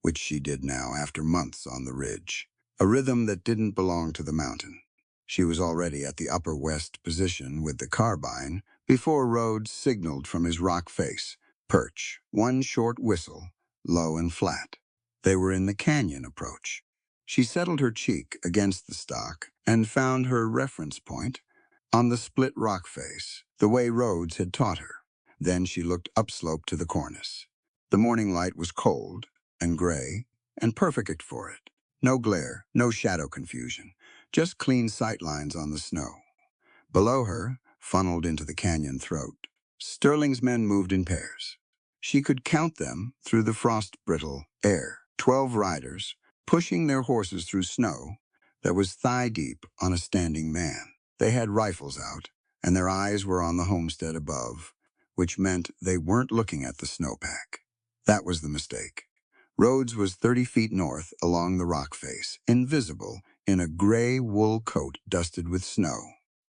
which she did now after months on the ridge. A rhythm that didn't belong to the mountain. She was already at the upper west position with the carbine before Rhodes signaled from his rock face. Perch, one short whistle, low and flat. They were in the canyon approach. She settled her cheek against the stock and found her reference point on the split rock face, the way Rhodes had taught her. Then she looked upslope to the cornice. The morning light was cold and gray and perfect for it. No glare, no shadow confusion, just clean sight lines on the snow. Below her, funneled into the canyon throat, Sterling's men moved in pairs. She could count them through the frost-brittle air, 12 riders, pushing their horses through snow that was thigh-deep on a standing man. They had rifles out, and their eyes were on the homestead above, which meant they weren't looking at the snowpack. That was the mistake. Rhodes was 30 feet north along the rock face, invisible in a gray wool coat dusted with snow.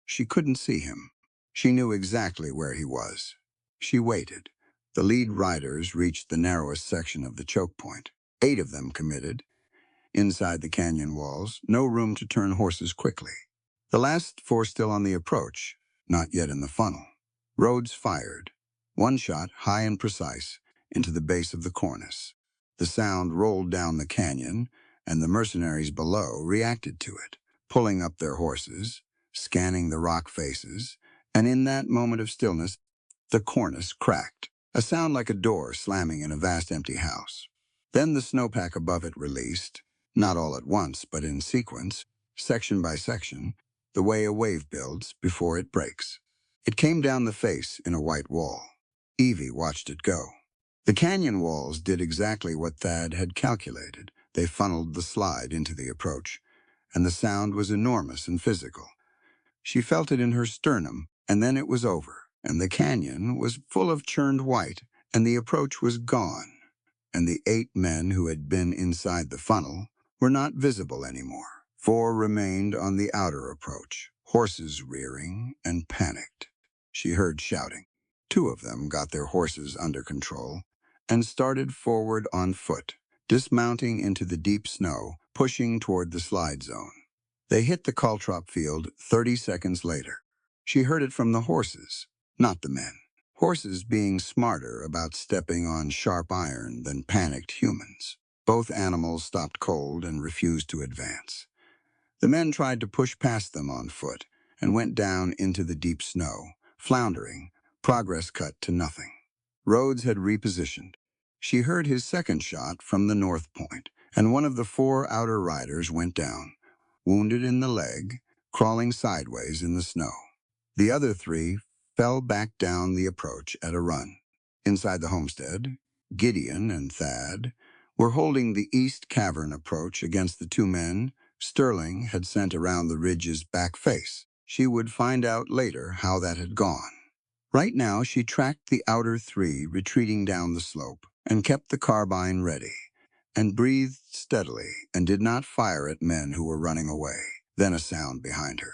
She couldn't see him. She knew exactly where he was. She waited. The lead riders reached the narrowest section of the choke point. 8 of them committed. Inside the canyon walls, no room to turn horses quickly. The last 4 still on the approach, not yet in the funnel. Rhodes fired. One shot, high and precise, into the base of the cornice. The sound rolled down the canyon, and the mercenaries below reacted to it, pulling up their horses, scanning the rock faces, and in that moment of stillness, the cornice cracked, a sound like a door slamming in a vast empty house. Then the snowpack above it released, not all at once, but in sequence, section by section, the way a wave builds before it breaks. It came down the face in a white wall. Evie watched it go. The canyon walls did exactly what Thad had calculated. They funneled the slide into the approach, and the sound was enormous and physical. She felt it in her sternum, and then it was over, and the canyon was full of churned white, and the approach was gone, and the 8 men who had been inside the funnel were not visible anymore. 4 remained on the outer approach, horses rearing and panicked. She heard shouting. 2 of them got their horses under control and started forward on foot, dismounting into the deep snow, pushing toward the slide zone. They hit the caltrop field 30 seconds later. She heard it from the horses, not the men. Horses being smarter about stepping on sharp iron than panicked humans. Both animals stopped cold and refused to advance. The men tried to push past them on foot and went down into the deep snow, floundering, progress cut to nothing. Rhodes had repositioned. She heard his second shot from the north point, and one of the 4 outer riders went down, wounded in the leg, crawling sideways in the snow. The other 3 fell back down the approach at a run. Inside the homestead, Gideon and Thad were holding the east cavern approach against the 2 men Sterling had sent around the ridge's back face. She would find out later how that had gone. Right now, she tracked the outer 3 retreating down the slope and kept the carbine ready and breathed steadily and did not fire at men who were running away. Then a sound behind her.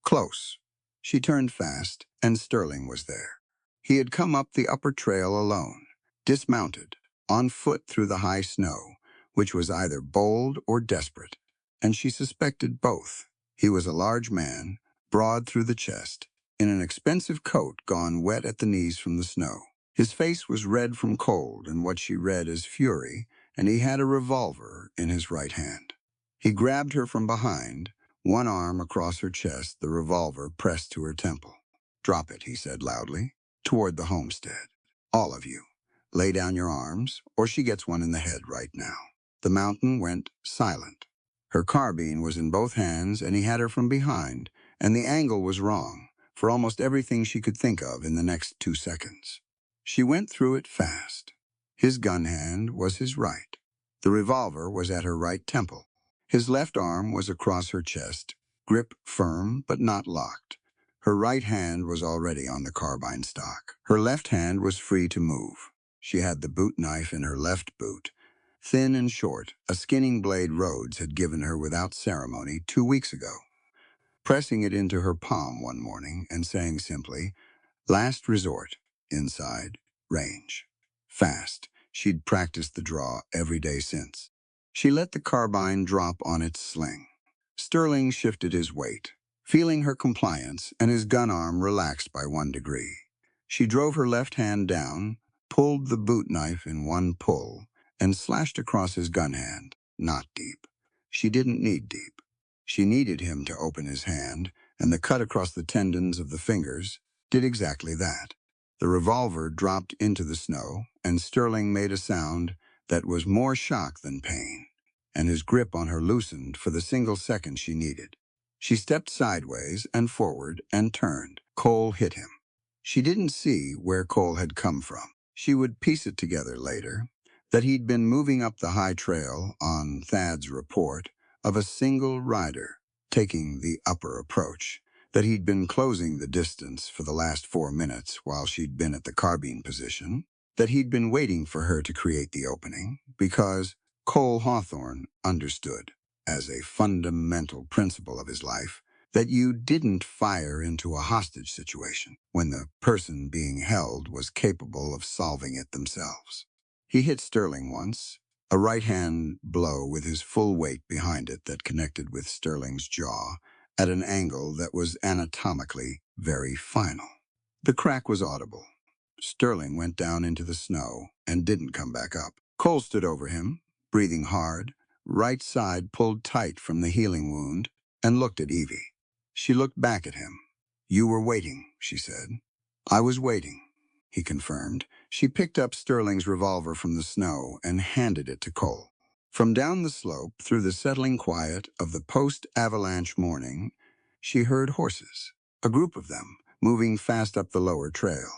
Close. She turned fast, and Sterling was there. He had come up the upper trail alone, dismounted, on foot through the high snow, which was either bold or desperate, and she suspected both. He was a large man, broad through the chest, in an expensive coat gone wet at the knees from the snow. His face was red from cold and what she read as fury, and he had a revolver in his right hand. He grabbed her from behind, one arm across her chest, the revolver pressed to her temple. "Drop it," he said loudly, toward the homestead. "All of you. Lay down your arms, or she gets one in the head right now. The mountain went silent. Her carbine was in both hands, and he had her from behind, and the angle was wrong for almost everything she could think of in the next 2 seconds. She went through it fast. His gun hand was his right. The revolver was at her right temple. His left arm was across her chest, grip firm but not locked. Her right hand was already on the carbine stock. Her left hand was free to move. She had the boot knife in her left boot. Thin and short, a skinning blade Rhodes had given her without ceremony 2 weeks ago. Pressing it into her palm one morning and saying simply, "Last resort, inside, range." Fast, she'd practiced the draw every day since. She let the carbine drop on its sling. Sterling shifted his weight, feeling her compliance, and his gun arm relaxed by 1 degree. She drove her left hand down, pulled the boot knife in one pull, and slashed across his gun hand, not deep. She didn't need deep. She needed him to open his hand, and the cut across the tendons of the fingers did exactly that. The revolver dropped into the snow, and Sterling made a sound that was more shock than pain, and his grip on her loosened for the single second she needed. She stepped sideways and forward and turned. Cole hit him. She didn't see where Cole had come from. She would piece it together later, that he'd been moving up the high trail on Thad's report of a single rider taking the upper approach, that he'd been closing the distance for the last 4 minutes while she'd been at the carbine position, that he'd been waiting for her to create the opening, because Cole Hawthorne understood, as a fundamental principle of his life, that you didn't fire into a hostage situation when the person being held was capable of solving it themselves. He hit Sterling once, a right-hand blow with his full weight behind it that connected with Sterling's jaw at an angle that was anatomically very final. The crack was audible. Sterling went down into the snow and didn't come back up. Cole stood over him, breathing hard, right side pulled tight from the healing wound, and looked at Evie. She looked back at him. "You were waiting," she said. "I was waiting," he confirmed. She picked up Sterling's revolver from the snow and handed it to Cole. From down the slope, through the settling quiet of the post-avalanche morning, she heard horses, a group of them, moving fast up the lower trail.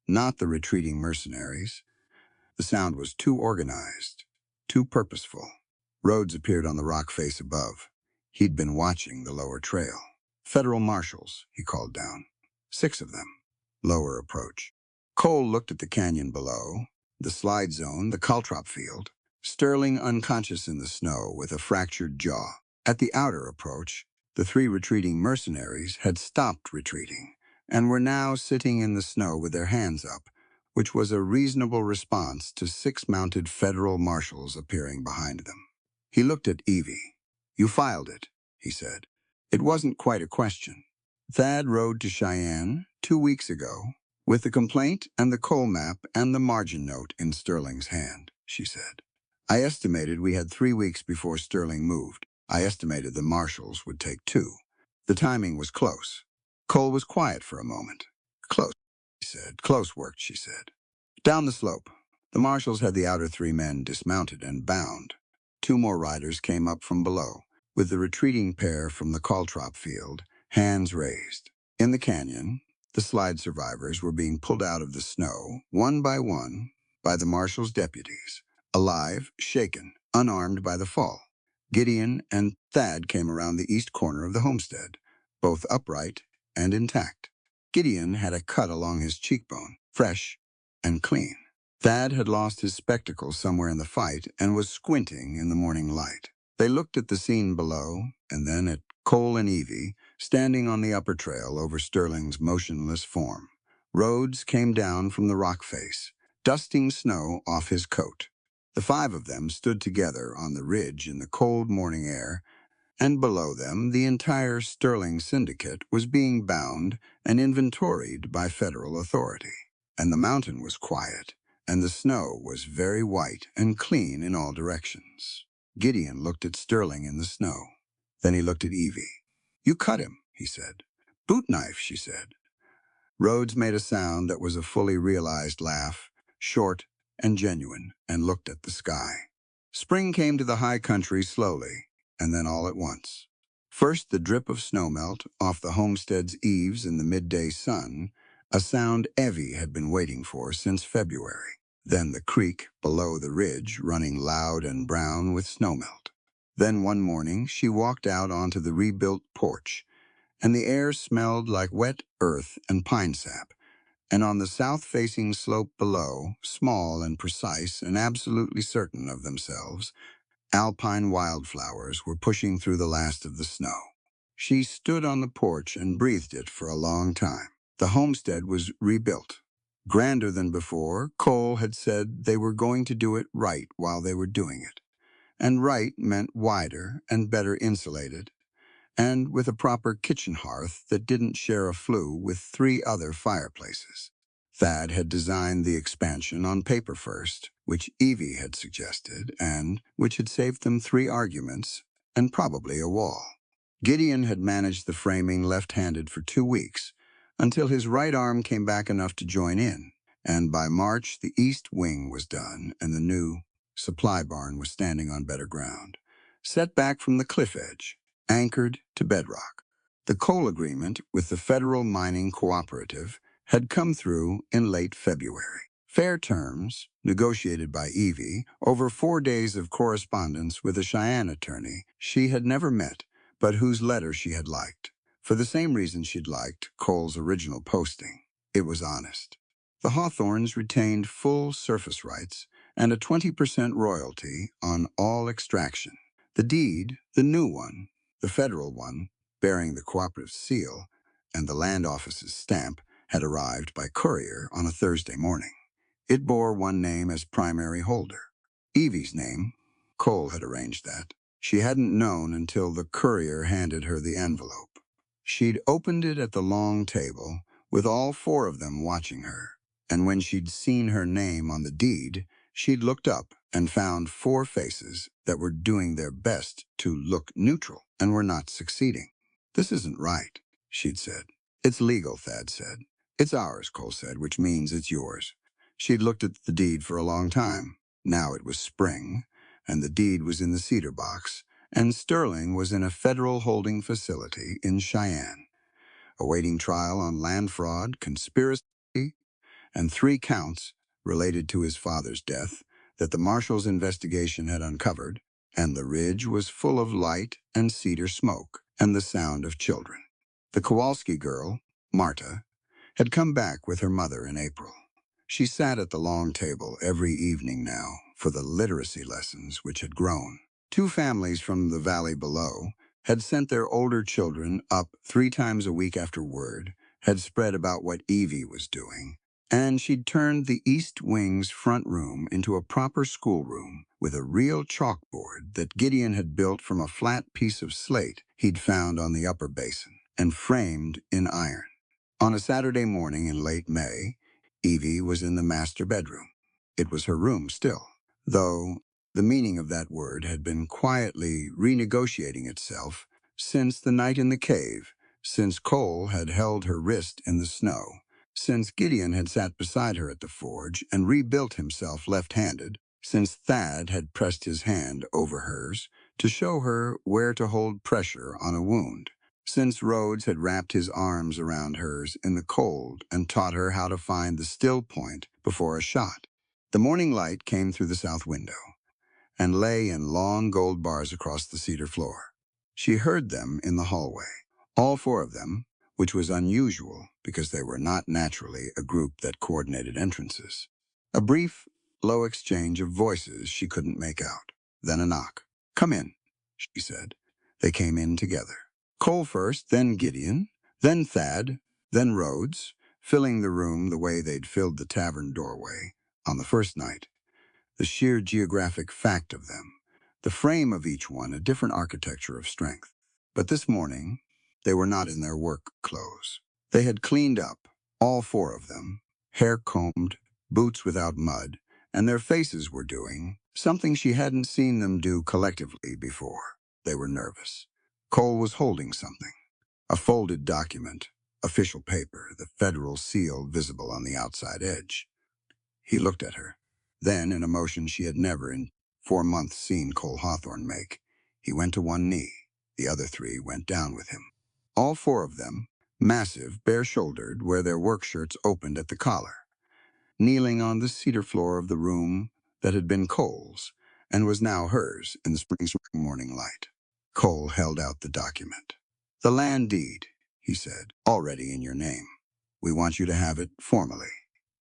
Not the retreating mercenaries. The sound was too organized, too purposeful. Rhodes appeared on the rock face above. He'd been watching the lower trail. "Federal marshals," he called down. 6 of them. Lower approach. Cole looked at the canyon below, the slide zone, the caltrop field. Sterling unconscious in the snow with a fractured jaw. At the outer approach, the 3 retreating mercenaries had stopped retreating and were now sitting in the snow with their hands up, which was a reasonable response to 6 mounted federal marshals appearing behind them. He looked at Evie. "You filed it," he said. It wasn't quite a question. "Thad rode to Cheyenne 2 weeks ago with the complaint and the coal map and the margin note in Sterling's hand," she said. "I estimated we had 3 weeks before Sterling moved. I estimated the marshals would take 2. The timing was close." Cole was quiet for a moment. "Close," he said. "Close work," she said. Down the slope, the marshals had the outer 3 men dismounted and bound. 2 more riders came up from below, with the retreating pair from the caltrop field, hands raised. In the canyon, the slide survivors were being pulled out of the snow, one by one, by the marshal's deputies, alive, shaken, unarmed by the fall. Gideon and Thad came around the east corner of the homestead, both upright and intact. Gideon had a cut along his cheekbone, fresh and clean. Thad had lost his spectacles somewhere in the fight and was squinting in the morning light. They looked at the scene below, and then at Cole and Evie, standing on the upper trail over Sterling's motionless form. Rhodes came down from the rock face, dusting snow off his coat. The 5 of them stood together on the ridge in the cold morning air, and below them the entire Sterling syndicate was being bound and inventoried by federal authority. And the mountain was quiet, and the snow was very white and clean in all directions. Gideon looked at Sterling in the snow. Then he looked at Evie. "You cut him," he said. "Boot knife," she said. Rhodes made a sound that was a fully realized laugh, short and genuine and looked at the sky. Spring came to the high country slowly, and then all at once. First, the drip of snowmelt off the homestead's eaves in the midday sun, a sound Evie had been waiting for since February. Then the creek below the ridge running loud and brown with snowmelt. Then one morning she walked out onto the rebuilt porch, and the air smelled like wet earth and pine sap. And on the south-facing slope below, small and precise and absolutely certain of themselves, alpine wildflowers were pushing through the last of the snow. She stood on the porch and breathed it for a long time. The homestead was rebuilt. Grander than before, Cole had said they were going to do it right while they were doing it. And right meant wider and better insulated, and with a proper kitchen hearth that didn't share a flue with 3 other fireplaces. Thad had designed the expansion on paper first, which Evie had suggested, and which had saved them 3 arguments and probably a wall. Gideon had managed the framing left-handed for 2 weeks, until his right arm came back enough to join in, and by March the east wing was done and the new supply barn was standing on better ground, set back from the cliff edge, anchored to bedrock. The coal agreement with the Federal Mining Cooperative had come through in late February. Fair terms, negotiated by Evie, over 4 days of correspondence with a Cheyenne attorney she had never met, but whose letter she had liked, for the same reason she'd liked Cole's original posting. It was honest. The Hawthorns retained full surface rights and a 20% royalty on all extraction. The deed, the new one, the federal one, bearing the cooperative seal and the land office's stamp, had arrived by courier on a Thursday morning. It bore one name as primary holder. Evie's name. Cole had arranged that. She hadn't known until the courier handed her the envelope. She'd opened it at the long table, with all 4 of them watching her, and when she'd seen her name on the deed, she'd looked up and found 4 faces that were doing their best to look neutral and were not succeeding. "This isn't right," she'd said. "It's legal," Thad said. "It's ours," Cole said, "which means it's yours." She'd looked at the deed for a long time. Now it was spring, and the deed was in the cedar box, and Sterling was in a federal holding facility in Cheyenne, awaiting trial on land fraud, conspiracy, and 3 counts related to his father's death that the marshal's investigation had uncovered, and the ridge was full of light and cedar smoke and the sound of children. The Kowalski girl, Marta, had come back with her mother in April. She sat at the long table every evening now for the literacy lessons which had grown. 2 families from the valley below had sent their older children up 3 times a week after word had spread about what Evie was doing, and she'd turned the East Wing's front room into a proper schoolroom with a real chalkboard that Gideon had built from a flat piece of slate he'd found on the upper basin and framed in iron. On a Saturday morning in late May, Evie was in the master bedroom. It was her room still, though the meaning of that word had been quietly renegotiating itself since the night in the cave, since Cole had held her wrist in the snow, since Gideon had sat beside her at the forge and rebuilt himself left-handed, since Thad had pressed his hand over hers to show her where to hold pressure on a wound, since Rhodes had wrapped his arms around hers in the cold and taught her how to find the still point before a shot. The morning light came through the south window and lay in long gold bars across the cedar floor. She heard them in the hallway, all 4 of them, which was unusual because they were not naturally a group that coordinated entrances. A brief, low exchange of voices she couldn't make out. Then a knock. "Come in," she said. They came in together. Cole first, then Gideon, then Thad, then Rhodes, filling the room the way they'd filled the tavern doorway on the first night. The sheer geographic fact of them, the frame of each one a different architecture of strength. But this morning, they were not in their work clothes. They had cleaned up, all 4 of them, hair combed, boots without mud, and their faces were doing something she hadn't seen them do collectively before. They were nervous. Cole was holding something, a folded document, official paper, the federal seal visible on the outside edge. He looked at her. Then, in a motion she had never in 4 months seen Cole Hawthorne make, he went to one knee. The other three went down with him. All four of them, massive, bare-shouldered, where their work shirts opened at the collar, kneeling on the cedar floor of the room that had been Cole's and was now hers in the spring morning light. Cole held out the document. "The land deed," he said, "already in your name. We want you to have it formally,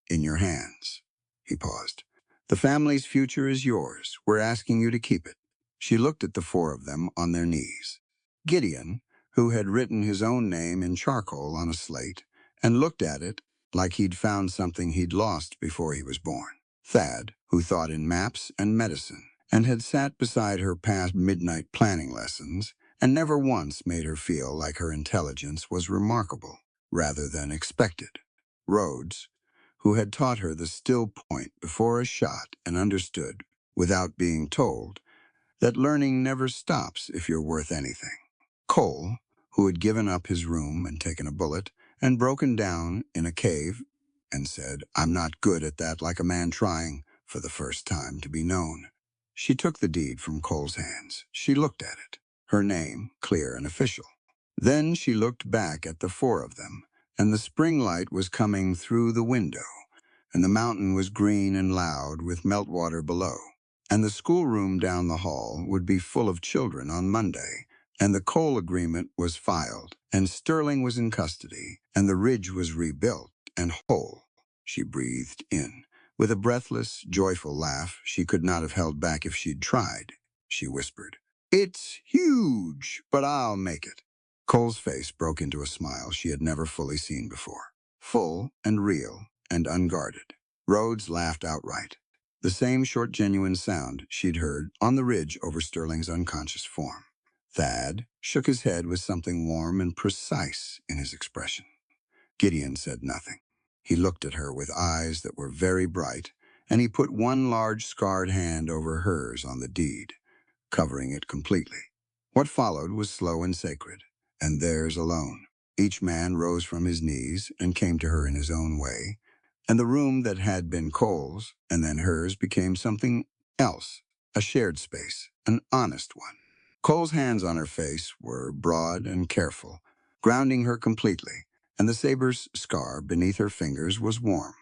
in your hands." He paused. "The family's future is yours. We're asking you to keep it." She looked at the four of them on their knees. Gideon, who had written his own name in charcoal on a slate, and looked at it like he'd found something he'd lost before he was born. Thad, who thought in maps and medicine, and had sat beside her past midnight planning lessons, and never once made her feel like her intelligence was remarkable, rather than expected. Rhodes, who had taught her the still point before a shot and understood, without being told, that learning never stops if you're worth anything. Cole, who had given up his room and taken a bullet and broken down in a cave and said, "I'm not good at that," like a man trying, for the first time, to be known. She took the deed from Cole's hands. She looked at it, her name clear and official. Then she looked back at the four of them, and the spring light was coming through the window, and the mountain was green and loud with meltwater below, and the schoolroom down the hall would be full of children on Monday, and the Cole agreement was filed, and Sterling was in custody, and the ridge was rebuilt and whole. She breathed in. With a breathless, joyful laugh she could not have held back if she'd tried, she whispered, "It's huge, but I'll make it." Cole's face broke into a smile she had never fully seen before. Full and real and unguarded. Rhodes laughed outright. The same short, genuine sound she'd heard on the ridge over Sterling's unconscious form. Thad shook his head with something warm and precise in his expression. Gideon said nothing. He looked at her with eyes that were very bright, and he put one large scarred hand over hers on the deed, covering it completely. What followed was slow and sacred, and theirs alone. Each man rose from his knees and came to her in his own way, and the room that had been Cole's and then hers became something else, a shared space, an honest one. Cole's hands on her face were broad and careful, grounding her completely, and the saber's scar beneath her fingers was warm.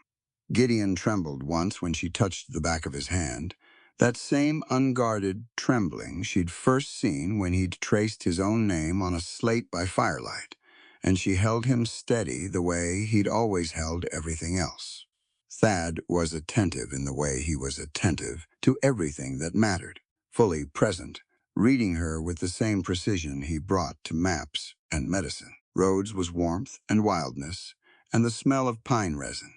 Gideon trembled once when she touched the back of his hand, that same unguarded trembling she'd first seen when he'd traced his own name on a slate by firelight, and she held him steady the way he'd always held everything else. Thad was attentive in the way he was attentive to everything that mattered, fully present, reading her with the same precision he brought to maps and medicine. Rhodes was warmth and wildness and the smell of pine resin,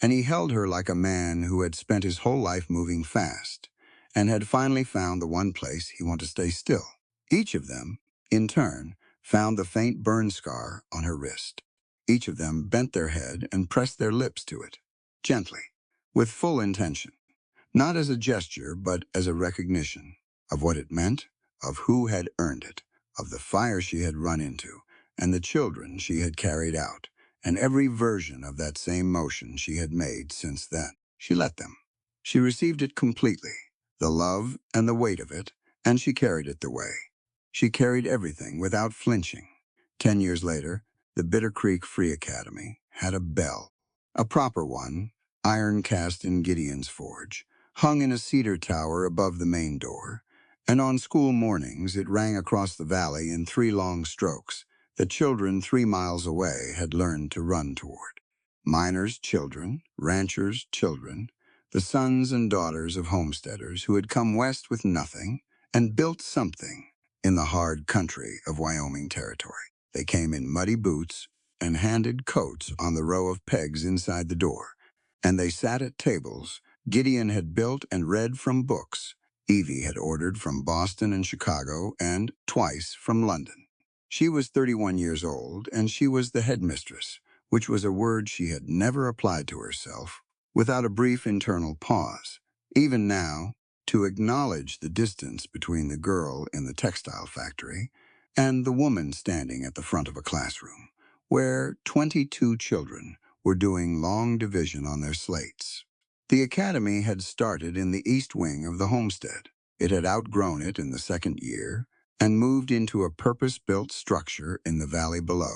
and he held her like a man who had spent his whole life moving fast and had finally found the one place he wanted to stay still. Each of them, in turn, found the faint burn scar on her wrist. Each of them bent their head and pressed their lips to it, gently, with full intention, not as a gesture but as a recognition of what it meant, of who had earned it, of the fire she had run into, and the children she had carried out, and every version of that same motion she had made since then. She let them. She received it completely, the love and the weight of it, and she carried it the way. She carried everything without flinching. 10 years later, the Bitter Creek Free Academy had a bell, a proper one, iron cast in Gideon's forge, hung in a cedar tower above the main door, and on school mornings it rang across the valley in 3 long strokes that children 3 miles away had learned to run toward. Miners' children, ranchers' children, the sons and daughters of homesteaders who had come west with nothing and built something in the hard country of Wyoming Territory. They came in muddy boots and handed coats on the row of pegs inside the door, and they sat at tables Gideon had built and read from books Evie had ordered from Boston and Chicago and, twice, from London. She was 31 years old, and she was the headmistress, which was a word she had never applied to herself without a brief internal pause. Even now, to acknowledge the distance between the girl in the textile factory and the woman standing at the front of a classroom, where 22 children were doing long division on their slates. The academy had started in the east wing of the homestead. It had outgrown it in the second year and moved into a purpose-built structure in the valley below,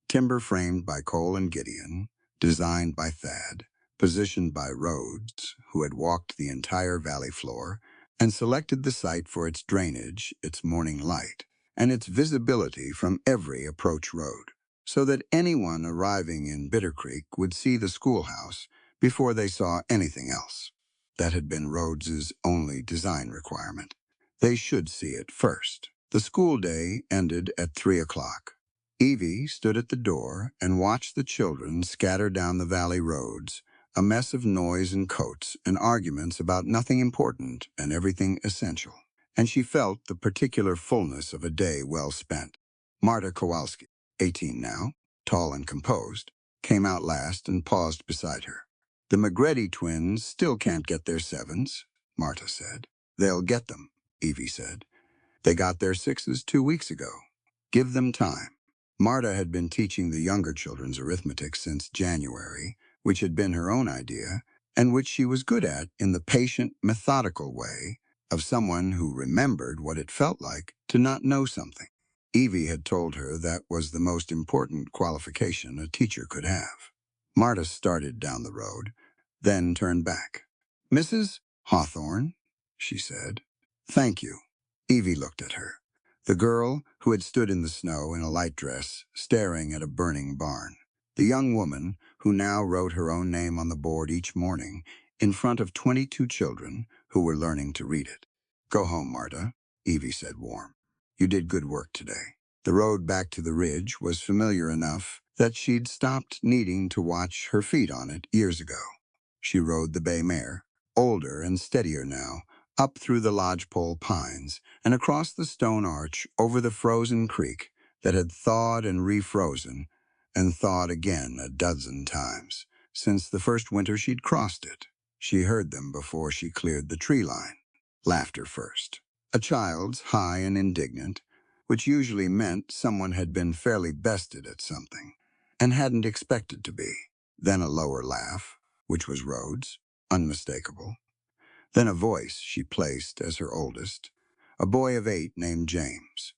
timber framed by Cole and Gideon, designed by Thad, positioned by Rhodes, who had walked the entire valley floor, and selected the site for its drainage, its morning light, and its visibility from every approach road, so that anyone arriving in Bitter Creek would see the schoolhouse before they saw anything else. That had been Rhodes's only design requirement. They should see it first. The school day ended at 3 o'clock. Evie stood at the door and watched the children scatter down the valley roads, a mess of noise and coats and arguments about nothing important and everything essential. And she felt the particular fullness of a day well spent. Marta Kowalski, 18 now, tall and composed, came out last and paused beside her. "The McGrady twins still can't get their 7s, Marta said. "They'll get them," Evie said. "They got their 6s 2 weeks ago. Give them time." Marta had been teaching the younger children's arithmetic since January, which had been her own idea, and which she was good at in the patient, methodical way of someone who remembered what it felt like to not know something. Evie had told her that was the most important qualification a teacher could have. Marta started down the road, then turned back. "Mrs. Hawthorne," she said. "Thank you." Evie looked at her. The girl who had stood in the snow in a light dress, staring at a burning barn. The young woman who now wrote her own name on the board each morning in front of 22 children who were learning to read it. "Go home, Marta," Evie said warm. "You did good work today." The road back to the ridge was familiar enough that she'd stopped needing to watch her feet on it years ago. She rode the bay mare, older and steadier now, up through the lodgepole pines and across the stone arch over the frozen creek that had thawed and refrozen and thawed again a dozen times since the first winter she'd crossed it. She heard them before she cleared the tree line. Laughter first. A child's, high and indignant, which usually meant someone had been fairly bested at something and hadn't expected to be. Then a lower laugh, which was Rhodes, unmistakable. Then a voice she placed as her oldest, a boy of 8 named James,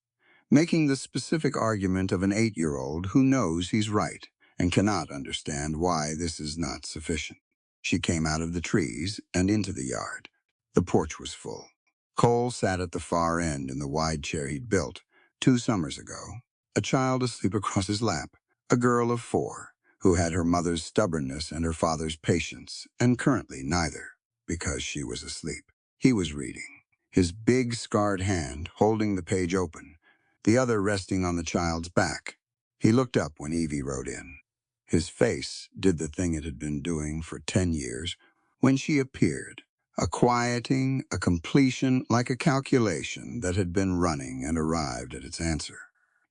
making the specific argument of an 8-year-old who knows he's right and cannot understand why this is not sufficient. She came out of the trees and into the yard. The porch was full. Cole sat at the far end in the wide chair he'd built 2 summers ago, a child asleep across his lap, a girl of 4, who had her mother's stubbornness and her father's patience, and currently neither, because she was asleep. He was reading, his big scarred hand holding the page open, the other resting on the child's back. He looked up when Evie rode in. His face did the thing it had been doing for 10 years when she appeared, a quieting, a completion like a calculation that had been running and arrived at its answer.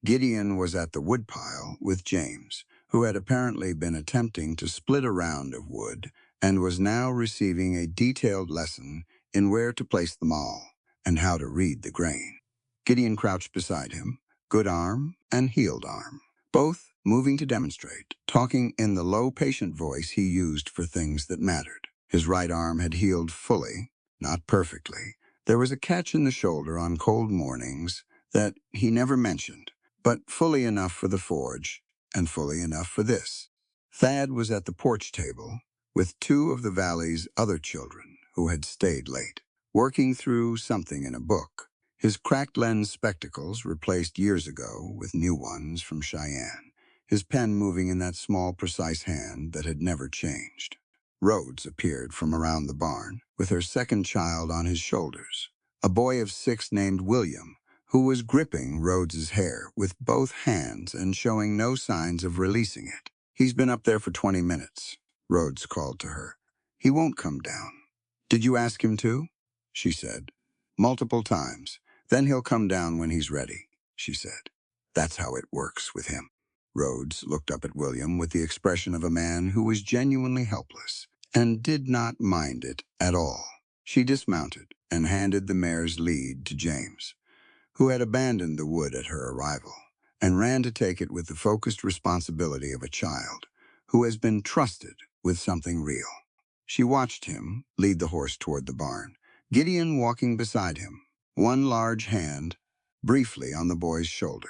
Gideon was at the woodpile with James, who had apparently been attempting to split a round of wood and was now receiving a detailed lesson in where to place them all and how to read the grain. Gideon crouched beside him, good arm and healed arm, both moving to demonstrate, talking in the low, patient voice he used for things that mattered. His right arm had healed fully, not perfectly. There was a catch in the shoulder on cold mornings that he never mentioned, but fully enough for the forge and fully enough for this. Thad was at the porch table with 2 of the valley's other children who had stayed late, working through something in a book, his cracked lens spectacles replaced years ago with new ones from Cheyenne, his pen moving in that small, precise hand that had never changed. Rhodes appeared from around the barn with her second child on his shoulders, a boy of 6 named William, who was gripping Rhodes's hair with both hands and showing no signs of releasing it. "He's been up there for 20 minutes, Rhodes called to her. "He won't come down." "Did you ask him to?" she said. "Multiple times. Then he'll come down when he's ready," she said. "That's how it works with him." Rhodes looked up at William with the expression of a man who was genuinely helpless and did not mind it at all. She dismounted and handed the mare's lead to James, who had abandoned the wood at her arrival, and ran to take it with the focused responsibility of a child who has been trusted with something real. She watched him lead the horse toward the barn, Gideon walking beside him, one large hand briefly on the boy's shoulder.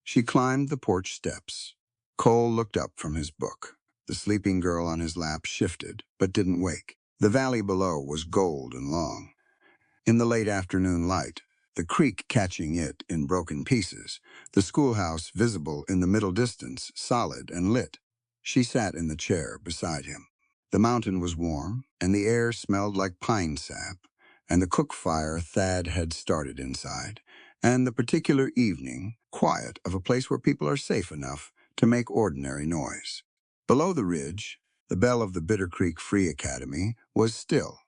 She climbed the porch steps. Cole looked up from his book. The sleeping girl on his lap shifted, but didn't wake. The valley below was gold and long. In the late afternoon light, the creek catching it in broken pieces, the schoolhouse visible in the middle distance, solid and lit. She sat in the chair beside him. The mountain was warm, and the air smelled like pine sap, and the cook fire Thad had started inside, and the particular evening quiet of a place where people are safe enough to make ordinary noise. Below the ridge, the bell of the Bitter Creek Free Academy was still,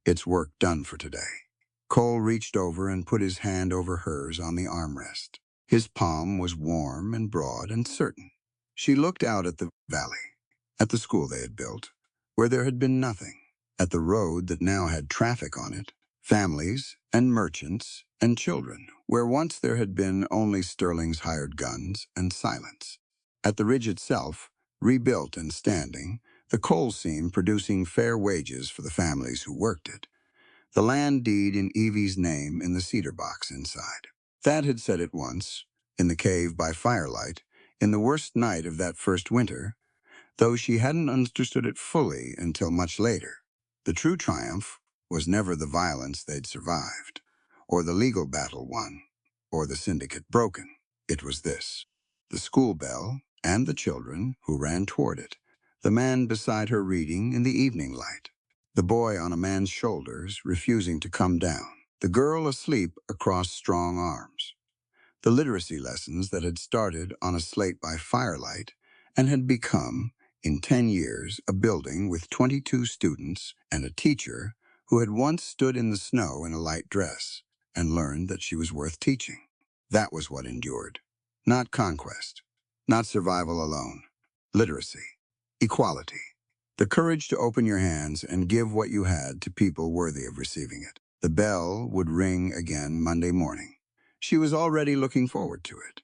its work done for today. Cole reached over and put his hand over hers on the armrest. His palm was warm and broad and certain. She looked out at the valley, at the school they had built, where there had been nothing, at the road that now had traffic on it, families and merchants and children, where once there had been only Sterling's hired guns and silence. At the ridge itself, rebuilt and standing, the coal seam producing fair wages for the families who worked it. The land deed in Evie's name in the cedar box inside. Thad had said it once, in the cave by firelight, in the worst night of that first winter, though she hadn't understood it fully until much later. The true triumph was never the violence they'd survived, or the legal battle won, or the syndicate broken. It was this: the school bell and the children who ran toward it, the man beside her reading in the evening light, the boy on a man's shoulders refusing to come down, the girl asleep across strong arms. The literacy lessons that had started on a slate by firelight and had become, in 10 years, a building with 22 students and a teacher who had once stood in the snow in a light dress and learned that she was worth teaching. That was what endured. Not conquest, not survival alone. Literacy, equality, the courage to open your hands and give what you had to people worthy of receiving it. The bell would ring again Monday morning. She was already looking forward to it.